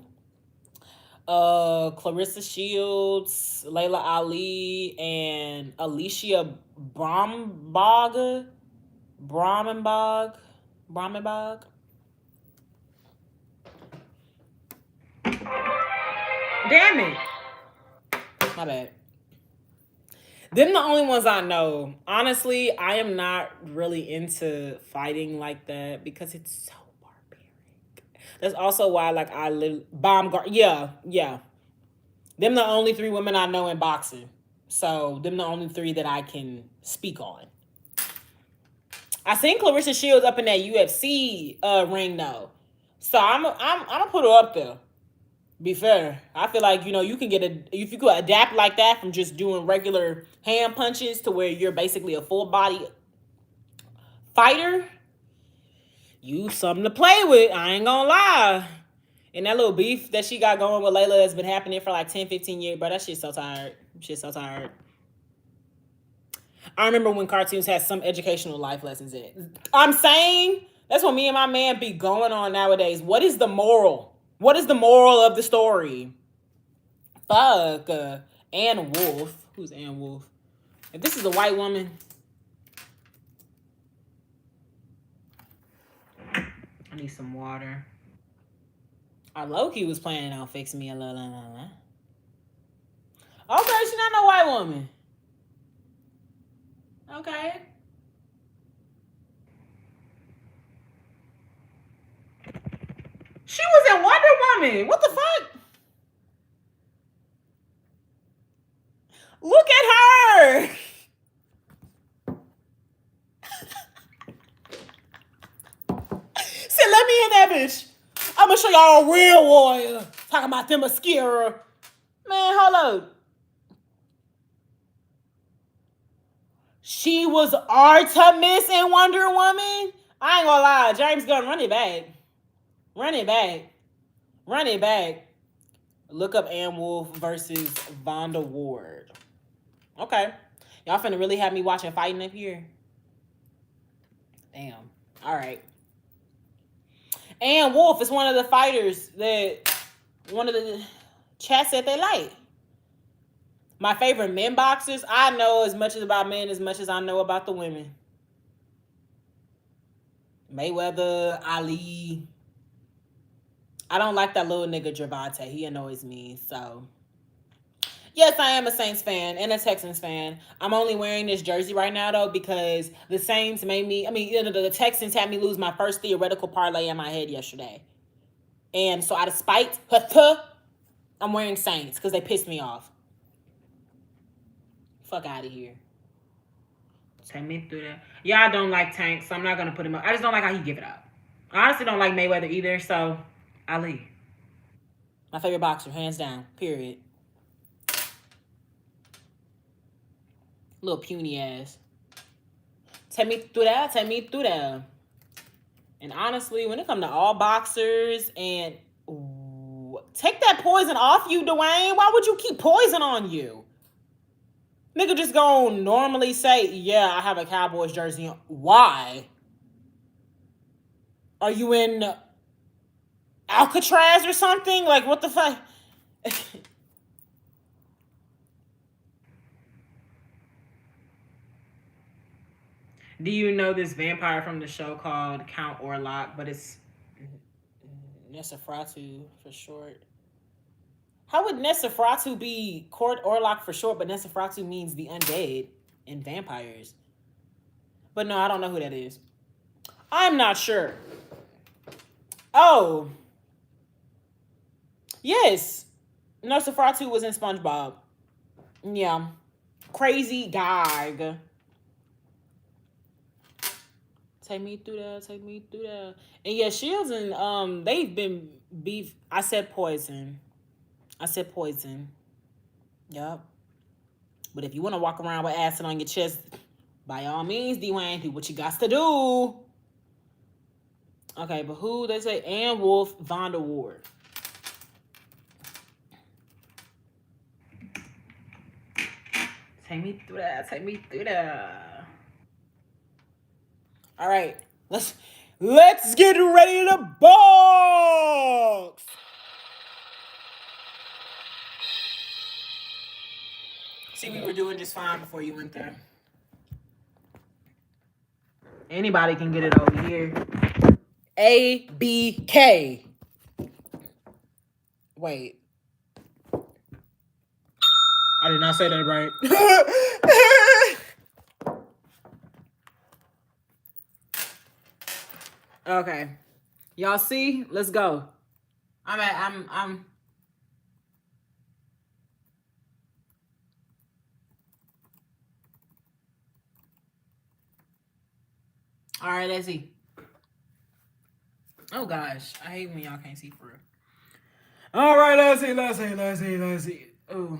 Clarissa Shields, Layla Ali, and Alicia Brahmbog. Damn it. My bad. Them the only ones I know. Honestly, I am not really into fighting like that because it's so barbaric. That's also why, like, I live yeah. Them the only 3 women I know in boxing. So them the only 3 that I can speak on. I seen Clarissa Shields up in that UFC ring though, so I'm gonna put her up there. Be fair, I feel like you can if you could adapt like that from just doing regular hand punches to where you're basically a full body fighter. You something to play with. I ain't gonna lie. And that little beef that she got going with Layla has been happening for like 10, 15 years, bro. That shit's so tired. I remember when cartoons had some educational life lessons in it. I'm saying that's what me and my man be going on nowadays. What is the moral? What is the moral of the story? Fuck. Ann Wolf. Who's Ann Wolf? If this is a white woman. I need some water. Loki was planning on fixing me a la la la la. Okay, she's not no white woman. Okay. She was in Wonder Woman. What the fuck? Look at her. Said, let me in that bitch. I'm gonna show y'all a real warrior. Talking about them mascara. Man, hold up. She was Artemis in Wonder Woman. I ain't gonna lie, James Gunn, run it back. Run it back. Run it back. Look up Ann Wolfe versus Vonda Ward. Okay. Y'all finna really have me watching fighting up here? Damn. All right. Ann Wolfe is one of the fighters that one of the chat said they like. My favorite men boxers, I know as much about men as much as I know about the women. Mayweather, Ali. I don't like that little nigga Gervonta. He annoys me, so. Yes, I am a Saints fan and a Texans fan. I'm only wearing this jersey right now, though, because the Saints made me, the Texans had me lose my first theoretical parlay in my head yesterday. And so out of spite, I'm wearing Saints because they pissed me off. Fuck out of here. Take me through that. Y'all don't like Tank, so I'm not going to put him up. I just don't like how he give it up. I honestly don't like Mayweather either, so Ali. My favorite boxer, hands down, period. Little puny ass. Take me through that. Take me through that. And honestly, when it comes to all boxers and take that poison off you, Dwayne. Why would you keep poison on you? Nigga just gonna normally say, yeah, I have a Cowboys jersey on. Why? Are you in Alcatraz or something? Like, what the fuck? Do you know this vampire from the show called Count Orlok? But it's Nosferatu for short. How would Nosferatu be Court Orlok for short, but Nosferatu means the undead and vampires? But no, I don't know who that is. I'm not sure. Oh. Yes. Nosferatu was in SpongeBob. Yeah. Crazy guy. Take me through that. Take me through that. And yeah, Shields and they've been beef. I said poison. Yup. But if you want to walk around with acid on your chest, by all means, Dwayne, do what you got to do. Okay, but who they say? Ann Wolfe, Vonda Ward. Take me through that. Take me through that. All right, let's get ready to box. See, we were doing just fine before you went there. Anybody can get it over here. ABK. Wait. I did not say that right. Okay. Y'all see? Let's go. I'm all right, let's see. Oh gosh, I hate when y'all can't see for real. All right, let's see. Oh.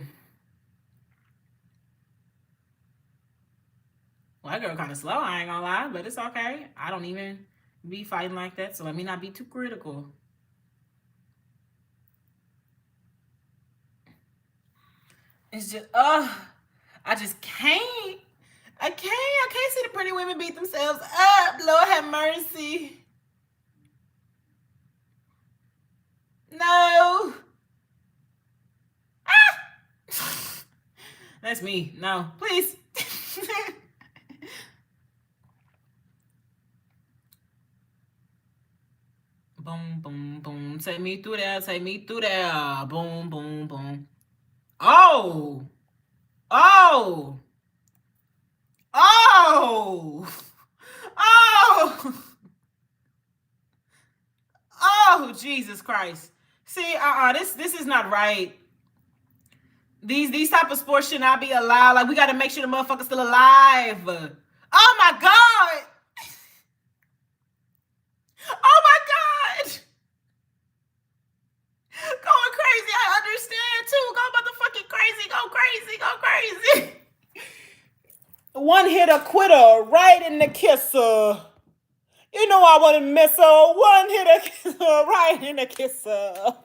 Well, that girl kind of slow, I ain't gonna lie, but it's okay. I don't even be fighting like that, so let me not be too critical. It's just, I just can't. I can't see the pretty women beat themselves up. Lord have mercy. No. Ah! That's me. No, please. Boom, boom, boom. Take me through there. Take me through there. Boom, boom, boom. Oh. Oh. Oh. Oh. Oh, Jesus Christ. See, this is not right. These type of sports should not be allowed. Like, we got to make sure the motherfucker's still alive. Oh, my God. Oh, my God. Going crazy. I understand, too. Go motherfucking crazy. Go crazy. Go crazy. One hit a quitter right in the kisser. You know I wouldn't miss her. One hit a kisser right in the kisser.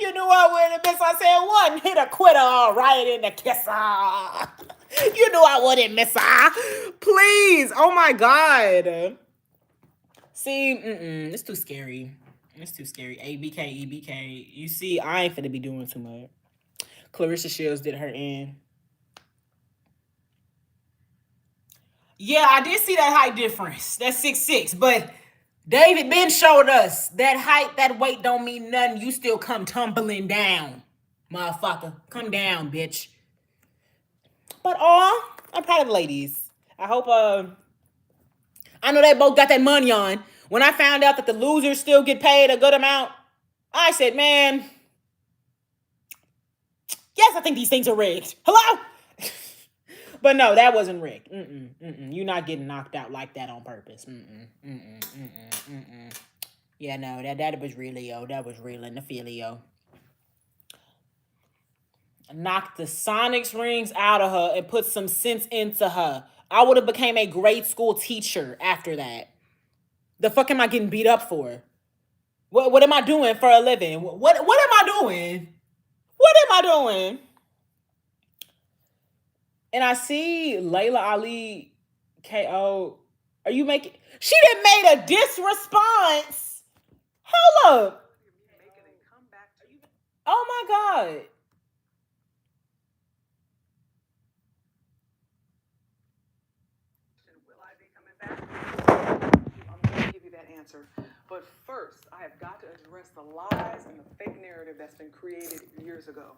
You know I wouldn't miss her. I said one hit a quitter right in the kisser. You know I wouldn't miss her. Please. Oh my God. See, it's too scary. It's too scary. ABK, EBK. You see, I ain't finna be doing too much. Clarissa Shields did her in. Yeah, I did see that height difference. That's 6'6", but David Ben showed us that height, that weight don't mean nothing. You still come tumbling down, motherfucker. Come down, bitch. But I'm proud of the ladies. I hope I know they both got that money on. When I found out that the losers still get paid a good amount, I said, man, yes, I think these things are rigged. Hello? But no, that wasn't rigged. You're not getting knocked out like that on purpose. Yeah, no, that was realio. That was real in the filio. Knocked the Sonics rings out of her and put some sense into her. I would have became a grade school teacher after that. The fuck am I getting beat up for? What am I doing for a living? What am I doing? What am I doing? And I see Layla Ali KO. Are you making? She done made a diss response. Hold up. Oh my God. Will I be coming back? I'm going to give you that answer. But first, I have got to address the lies and the fake narrative that's been created years ago.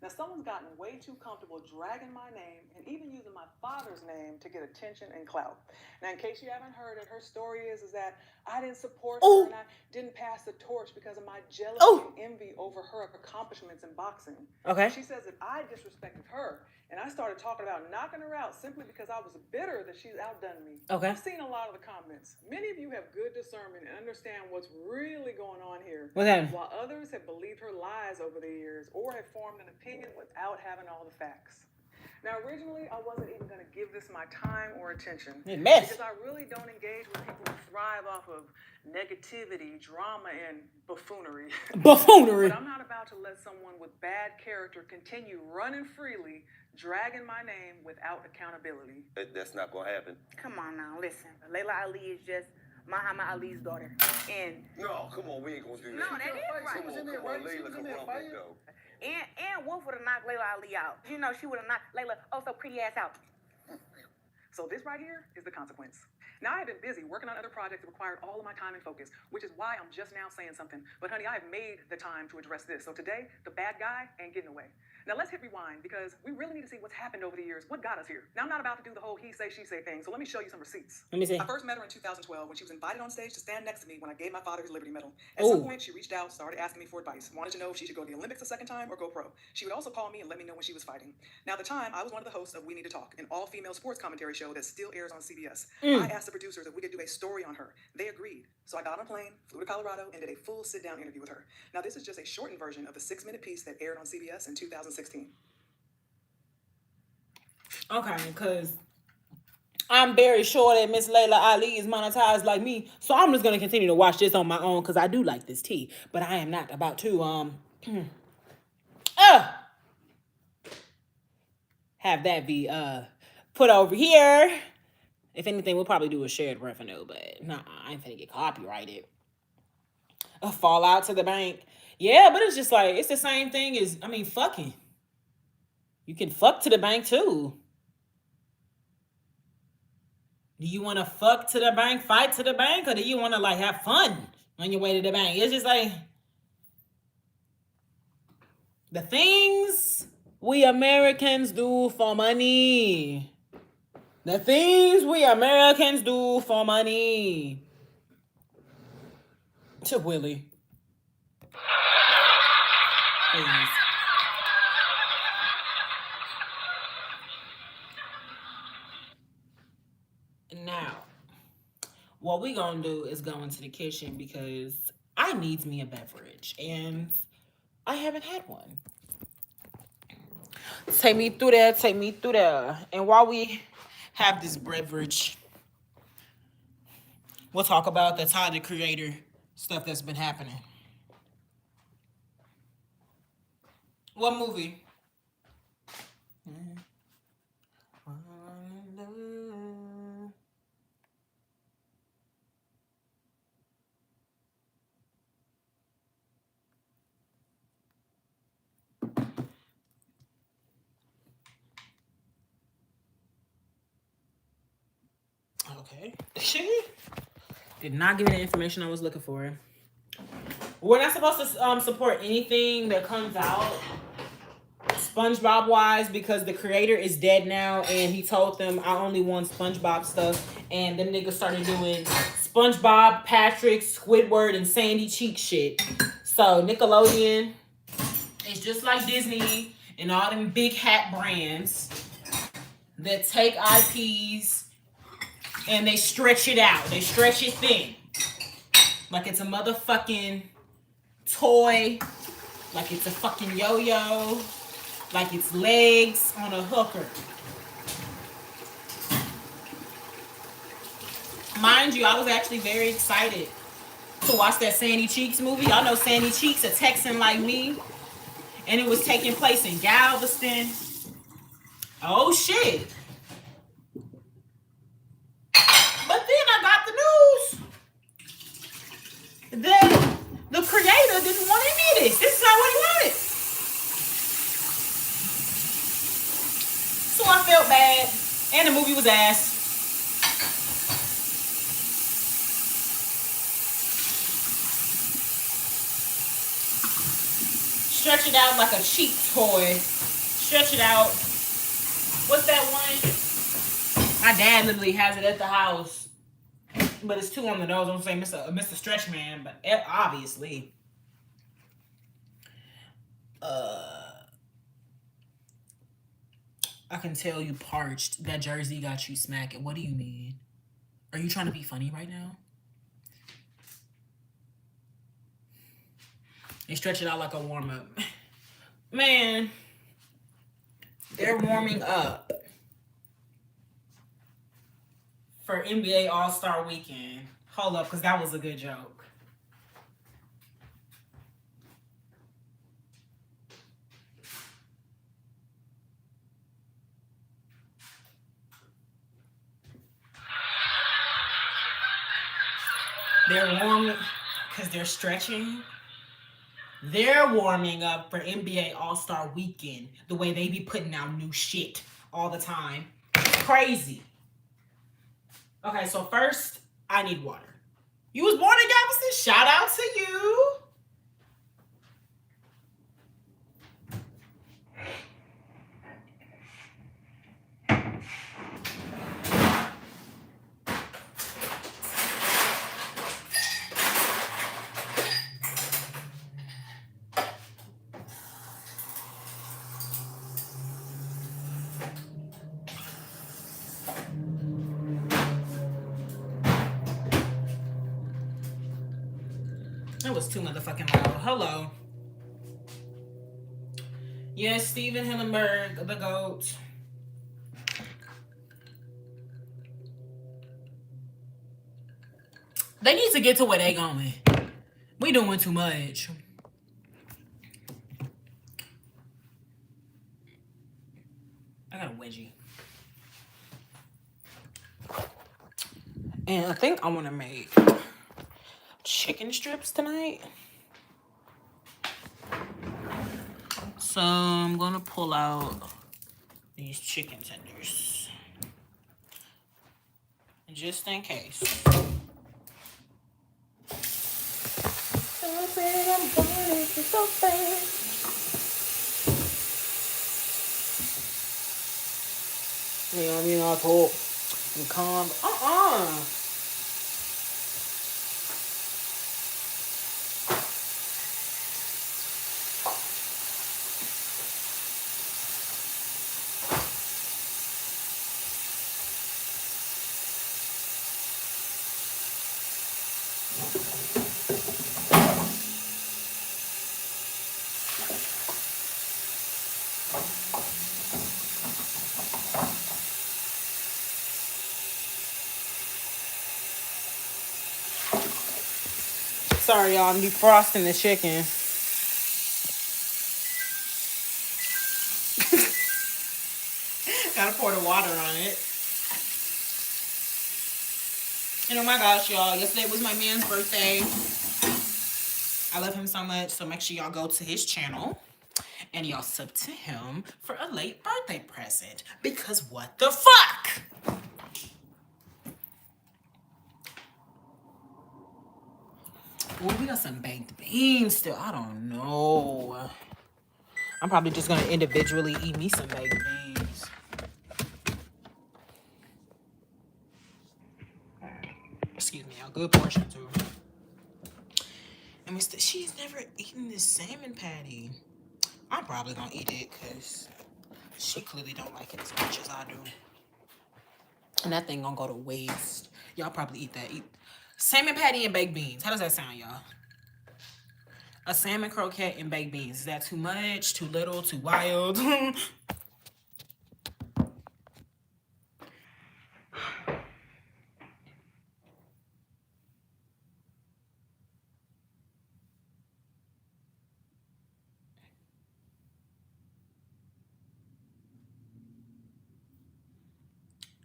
Now, someone's gotten way too comfortable dragging my name and even using my father's name to get attention and clout. Now, in case you haven't heard it, her story is that I didn't support her and I didn't pass the torch because of my jealousy and envy over her accomplishments in boxing. Okay. She says that I disrespected her and I started talking about knocking her out simply because I was bitter that she's outdone me. Okay. I've seen a lot of the comments. Many of you have good discernment and understand what's really going on here. What's that? While others have believed her lies over the years or have formed an opinion without having all the facts. Now, originally, I wasn't even going to give this my time or attention because I really don't engage with people who thrive off of negativity, drama, and buffoonery. Buffoonery. But I'm not about to let someone with bad character continue running freely, dragging my name without accountability. That's not going to happen. Come on now, listen. Layla Ali is just Muhammad Ali's daughter. And No, come on, we ain't going to do that. no, that is right. Come on, Layla can rumble, though. And Wolf would have knocked Layla Ali out. You know, she would have knocked Layla so pretty ass out. So this right here is the consequence. Now, I have been busy working on other projects that required all of my time and focus, which is why I'm just now saying something. But honey, I have made the time to address this. So today, the bad guy ain't getting away. Now let's hit rewind because we really need to see what's happened over the years. What got us here? Now I'm not about to do the whole he say, she say thing. So let me show you some receipts. Let me see. I first met her in 2012 when she was invited on stage to stand next to me when I gave my father his Liberty Medal. At some point, she reached out, started asking me for advice, wanted to know if she should go to the Olympics a second time or go pro. She would also call me and let me know when she was fighting. Now at the time, I was one of the hosts of We Need to Talk, an all-female sports commentary show that still airs on CBS. I asked the producers if we could do a story on her. They agreed. So I got on a plane, flew to Colorado, and did a full sit-down interview with her. Now this is just a shortened version of the 6-minute piece that aired on CBS in 2016. Okay, because I'm very sure that Miss Layla Ali is monetized like me, so I'm just gonna continue to watch this on my own because I do like this tea, but I am not about to have that be put over here. If anything, we'll probably do a shared revenue, but nah, I ain't finna get copyrighted. A fallout to the bank. Yeah, but it's just like it's the same thing as fucking. You can fuck to the bank too. Do you want to fuck to the bank, fight to the bank, or do you want to like have fun on your way to the bank? It's just like the things we Americans do for money. The things we Americans do for money. To Willie. Please. Now, what we gonna do is go into the kitchen because I needs me a beverage and I haven't had one. Take me through there. And while we have this beverage. We'll talk about the Tyler, the Creator stuff that's been happening. What movie? Okay. Did not give me the information I was looking for. We're not supposed to support anything that comes out SpongeBob wise because the creator is dead now, and he told them I only want SpongeBob stuff, and them niggas started doing SpongeBob, Patrick, Squidward, and Sandy Cheek shit. So Nickelodeon is just like Disney and all them big hat brands that take IPs and they stretch it out. They stretch it thin. Like it's a motherfucking toy. Like it's a fucking yo-yo. Like it's legs on a hooker. Mind you, I was actually very excited to watch that Sandy Cheeks movie. Y'all know Sandy Cheeks, a Texan like me. And it was taking place in Galveston. Oh shit. But then I got the news that the creator didn't want any of this. This is not what he wanted. So I felt bad. And the movie was ass. Stretch it out like a cheap toy. Stretch it out. What's that one? My dad literally has it at the house. But it's two on the nose. I don't say Mr. Stretch Man, but obviously. I can tell you parched. That jersey got you smacking. What do you mean? Are you trying to be funny right now? They stretch it out like a warm-up. Man, they're warming up for NBA All-Star Weekend. Hold up, because that was a good joke. They're warming because they're stretching. They're warming up for NBA All-Star Weekend. The way they be putting out new shit all the time. Crazy. Okay, so first, I need water. You was born in Galveston? Shout out to you. That was too motherfucking loud. Hello. Yes, Steven Hillenberg, the GOAT. They need to get to where they going. We doing too much. I got a wedgie. And I think I want to make chicken strips tonight. So I'm gonna pull out these chicken tenders just in case. You know, I told and calm. Sorry, y'all. I'm defrosting the chicken. Gotta pour the water on it. And oh my gosh, y'all. Yesterday was my man's birthday. I love him so much. So make sure y'all go to his channel and y'all sub to him for a late birthday present. Because what the fuck? Oh, we got some baked beans still. I don't know. I'm probably just gonna individually eat me some baked beans. Excuse me, a good portion too. And she's never eaten this salmon patty. I'm probably gonna eat it because she clearly don't like it as much as I do. And that thing gonna go to waste. Y'all probably eat that. Eat salmon patty and baked beans. How does that sound, y'all? A salmon croquette and baked beans. Is that too much? Too little? Too wild?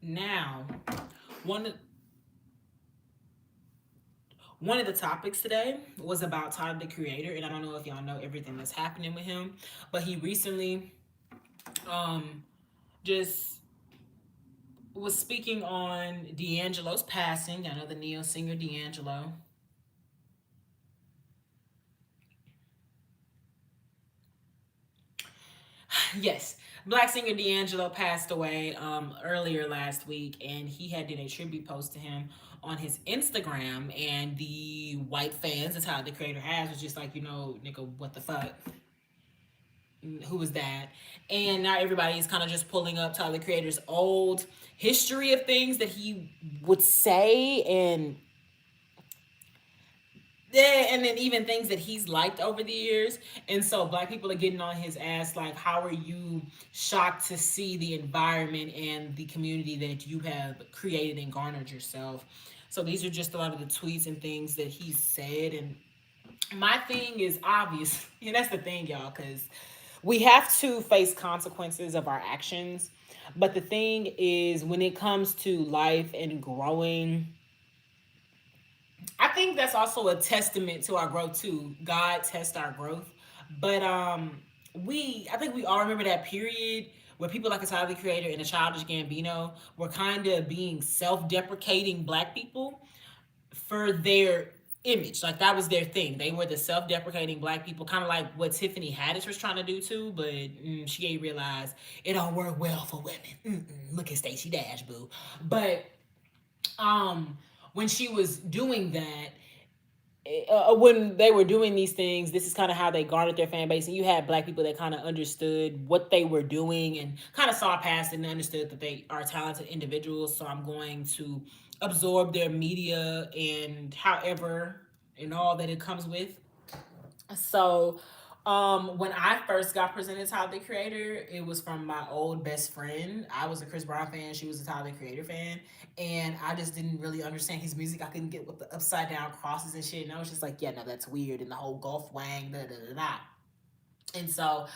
Now, one of the topics today was about Tyler, the Creator, and I don't know if y'all know everything that's happening with him, but he recently just was speaking on D'Angelo's passing. I know the neo singer D'Angelo. Yes, Black singer D'Angelo passed away earlier last week, and he had did a tribute post to him on his Instagram, and the white fans, that's how the Creator has, was just like, you know, nigga, what the fuck? Who was that? And now everybody is kind of just pulling up Tyler, the Creator's old history of things that he would say, and then even things that he's liked over the years. And so Black people are getting on his ass like, how are you shocked to see the environment and the community that you have created and garnered yourself? So these are just a lot of the tweets and things that he said. And my thing is obvious, and that's the thing, y'all, because we have to face consequences of our actions. But the thing is, when it comes to life and growing, I think that's also a testament to our growth too. God tests our growth. But I think we all remember that period where people like a Tyler, the Creator, and a Childish Gambino were kind of being self-deprecating Black people for their image. Like, that was their thing. They were the self-deprecating Black people, kind of like what Tiffany Haddish was trying to do too, but she ain't realized it don't work well for women. Look at Stacey Dash, boo. But when she was doing that, when they were doing these things, this is kind of how they garnered their fan base. And you had Black people that kind of understood what they were doing and kind of saw past it and understood that they are talented individuals. So I'm going to absorb their media and however and all that it comes with. So when I first got presented Tyler, the Creator, it was from my old best friend. I was a Chris Brown fan. She was a Tyler, the Creator fan. And I just didn't really understand his music. I couldn't get with the upside down crosses and shit. And I was just like, yeah, no, that's weird. And the whole Gulf Wang, da da da da. And so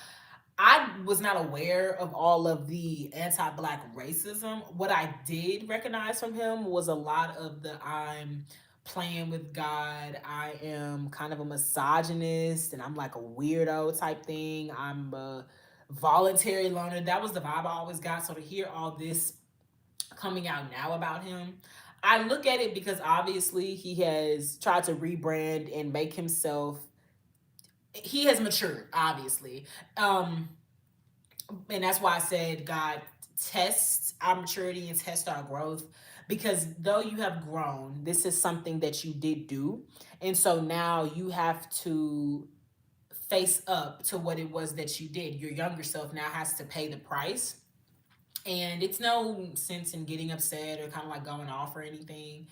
I was not aware of all of the anti-Black racism. What I did recognize from him was a lot of the I'm playing with God, I am kind of a misogynist, and I'm like a weirdo type thing. I'm a voluntary loner. That was the vibe I always got. So to hear all this coming out now about him, I look at it because obviously he has tried to rebrand and make himself, he has matured, obviously. And that's why I said God tests our maturity and tests our growth. Because though you have grown, this is something that you did do. And so now you have to face up to what it was that you did. Your younger self now has to pay the price. And it's no sense in getting upset or kind of like going off or anything.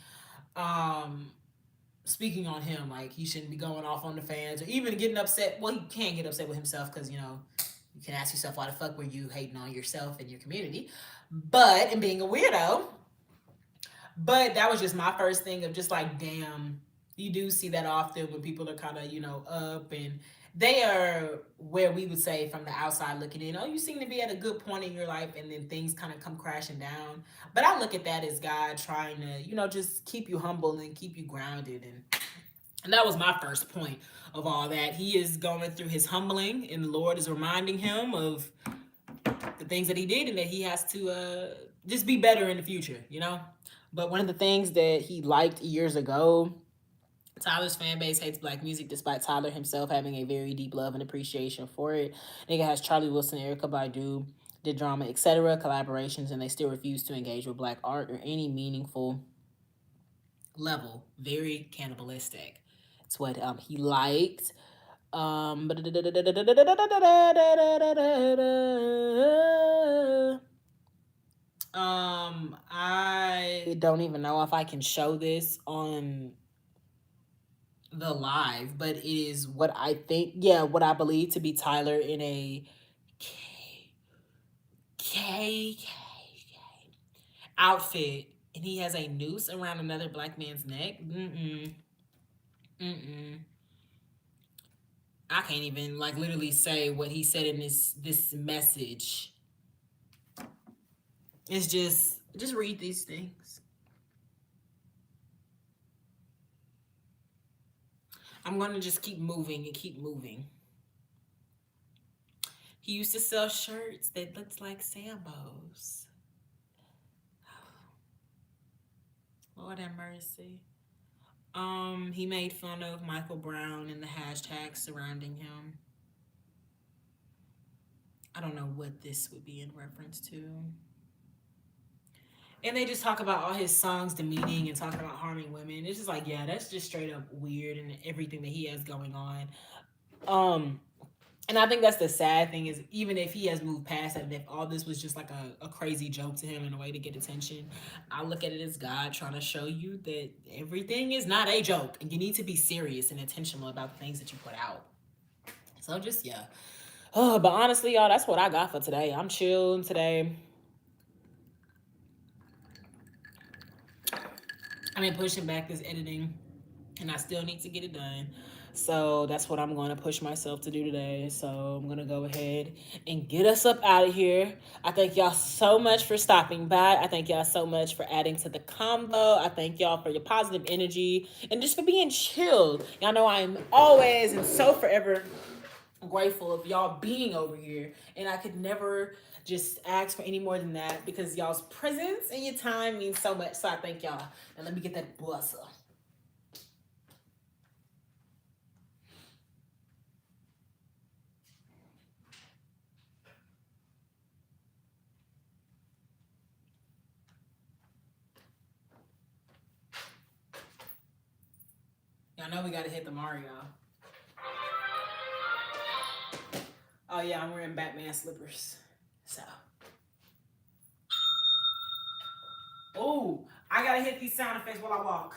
Speaking on him, like, he shouldn't be going off on the fans or even getting upset. Well, he can't get upset with himself because, you know, you can ask yourself, why the fuck were you hating on yourself and your community? And being a weirdo. But that was just my first thing of just like, damn, You do see that often when people are kind of, you know, up and they are where we would say from the outside looking in, oh, you seem to be at a good point in your life, and then things kind of come crashing down. But I look at that as God trying to, you know, just keep you humble and keep you grounded. And that was my first point of all that. He is going through his humbling, and the Lord is reminding him of the things that he did and that he has to just be better in the future, you know? But one of the things that he liked years ago, Tyler's fan base hates black music despite Tyler himself having a very deep love and appreciation for it. Nigga has Charlie Wilson, Erykah Badu, did drama, etc., collaborations, and they still refuse to engage with black art or any meaningful level. Very cannibalistic. It's what he liked. I don't even know if I can show this on the live, but it is what I think, yeah, what I believe to be Tyler in a K outfit, and he has a noose around another black man's neck. I can't even like literally say what he said in this message. It's just read these things. I'm gonna just keep moving and keep moving. He used to sell shirts that looked like Sambo's. Lord have mercy. He made fun of Michael Brown and the hashtags surrounding him. I don't know what this would be in reference to. And they just talk about all his songs demeaning and talking about harming women. It's just like, yeah, that's just straight up weird and everything that he has going on. And I think that's the sad thing is even if he has moved past that, and if all this was just like a crazy joke to him and a way to get attention, I look at it as God trying to show you that everything is not a joke and you need to be serious and intentional about the things that you put out. So just, yeah. Oh, but honestly, y'all, that's what I got for today. I'm chilling today. I've been pushing back this editing and I still need to get it done. So that's what I'm going to push myself to do today. So I'm going to go ahead and get us up out of here. I thank y'all so much for stopping by. I thank y'all so much for adding to the combo. I thank y'all for your positive energy and just for being chilled. Y'all know I'm always and so forever grateful of y'all being over here. And I could never just ask for any more than that because y'all's presence and your time means so much. So I thank y'all. And let me get that buzzer. Y'all know we gotta hit the Mario. Oh yeah, I'm wearing Batman slippers. So. Oh, I gotta hit these sound effects while I walk.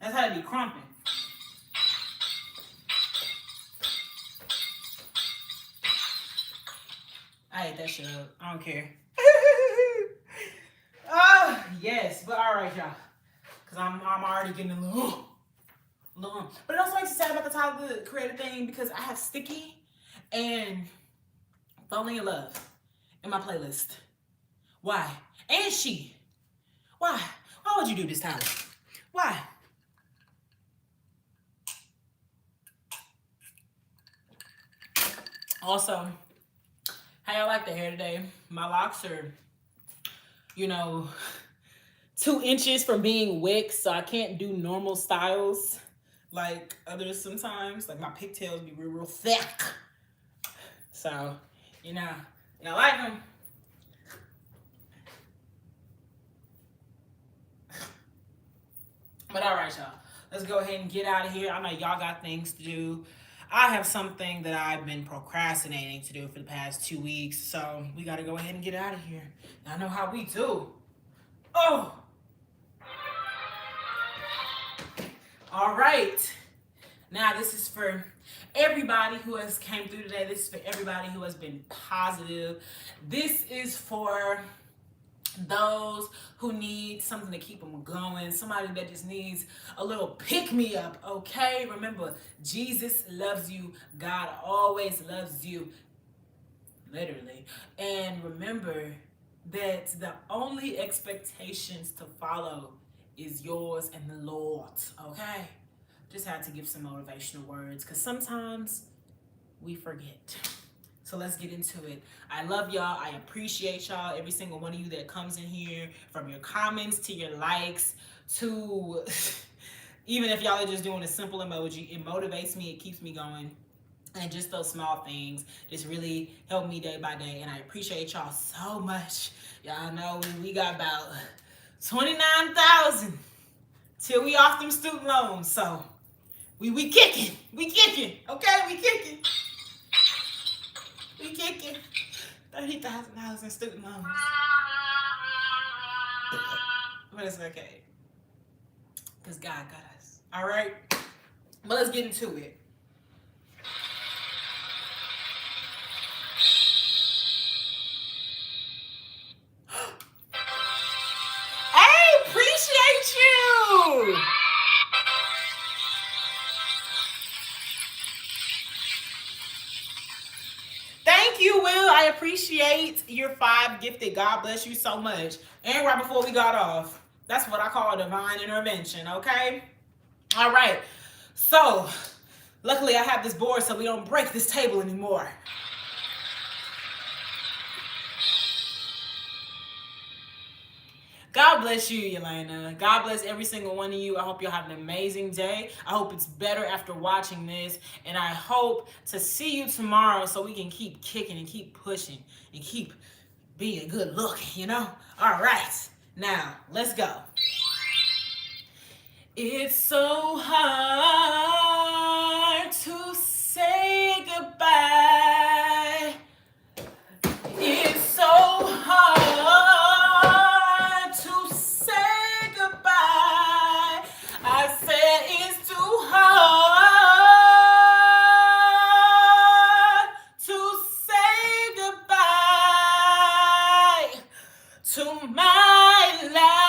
That's how to be crumping. I ate that shit up. I don't care. Oh, yes. But all right, y'all. Because I'm already getting a little. But it also makes me sad about the Tyler the Creator thing because I have Sticky and Falling in Love in my playlist. Why? And She. Why? Why would you do this, Tyler? Why? Also, how y'all like the hair today? My locks are, 2 inches from being wick, so I can't do normal styles like others sometimes. Like my pigtails be real thick. So, y'all like them. But all right, y'all. Let's go ahead and get out of here. I know y'all got things to do. I have something that I've been procrastinating to do for the past 2 weeks, so we got to go ahead and get out of here. I know how we do. Oh! All right. Now, this is for everybody who has came through today. This is for everybody who has been positive. This is for those who need something to keep them going, somebody that just needs a little pick-me-up, okay? Remember, Jesus loves you. God always loves you, literally. And remember that the only expectations to follow is yours and the Lord's, okay? Just had to give some motivational words because sometimes we forget. So let's get into it. I love y'all. I appreciate y'all. Every single one of you that comes in here, from your comments to your likes to even if y'all are just doing a simple emoji, it motivates me. It keeps me going. And just those small things just really help me day by day. And I appreciate y'all so much. Y'all know we got about 29,000 till we off them student loans. So we kicking. We kicking. Okay, we kicking. We kicking $30,000 in student loans. But it's okay. Because God got us. All right? But let's get into it. I appreciate you. Thank you, Will. I appreciate your 5 gifted. God bless you so much. And right before we got off, that's what I call divine intervention, okay? All right. So, luckily I have this board so we don't break this table anymore. God bless you, Yelena. God bless every single one of you. I hope you'll have an amazing day. I hope it's better after watching this. And I hope to see you tomorrow so we can keep kicking and keep pushing and keep being good looking, All right. Now, let's go. It's so hard to say goodbye. It's so hard to say goodbye. I said it's too hard to say goodbye to my life.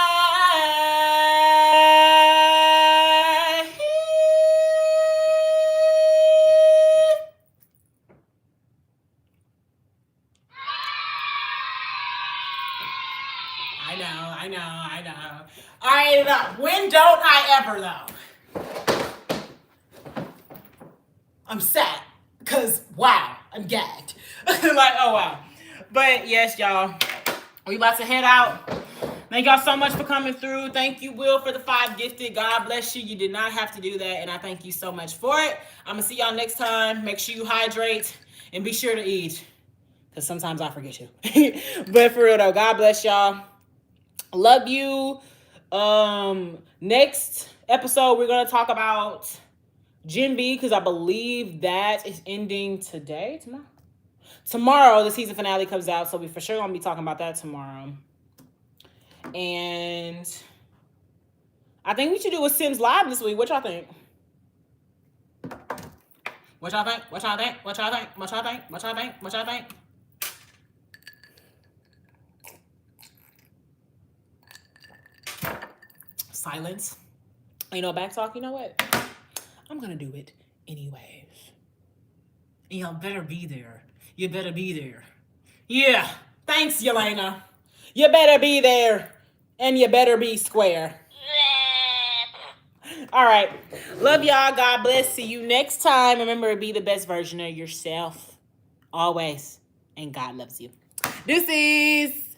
I know. When don't I ever, though? I'm sad. Because, wow, I'm gagged. Like, oh, wow. But, yes, y'all. We about to head out. Thank y'all so much for coming through. Thank you, Will, for the 5 gifted. God bless you. You did not have to do that, and I thank you so much for it. I'm going to see y'all next time. Make sure you hydrate and be sure to eat. Because sometimes I forget you. But for real, though, God bless y'all. Love you. Next episode, we're going to talk about Gen B, because I believe that is ending tomorrow the season finale comes out, so we for sure going to be talking about that tomorrow. And I think we should do a Sims Live this week. What y'all think? What y'all think? What y'all think? What y'all think? What y'all think? What y'all think? What y'all think? Silence. Back talk. You know what? I'm gonna do it anyways. And y'all better be there. You better be there. Yeah. Thanks, Yelena. You better be there. And you better be square. All right. Love y'all. God bless. See you next time. Remember to be the best version of yourself. always, and God loves you. This is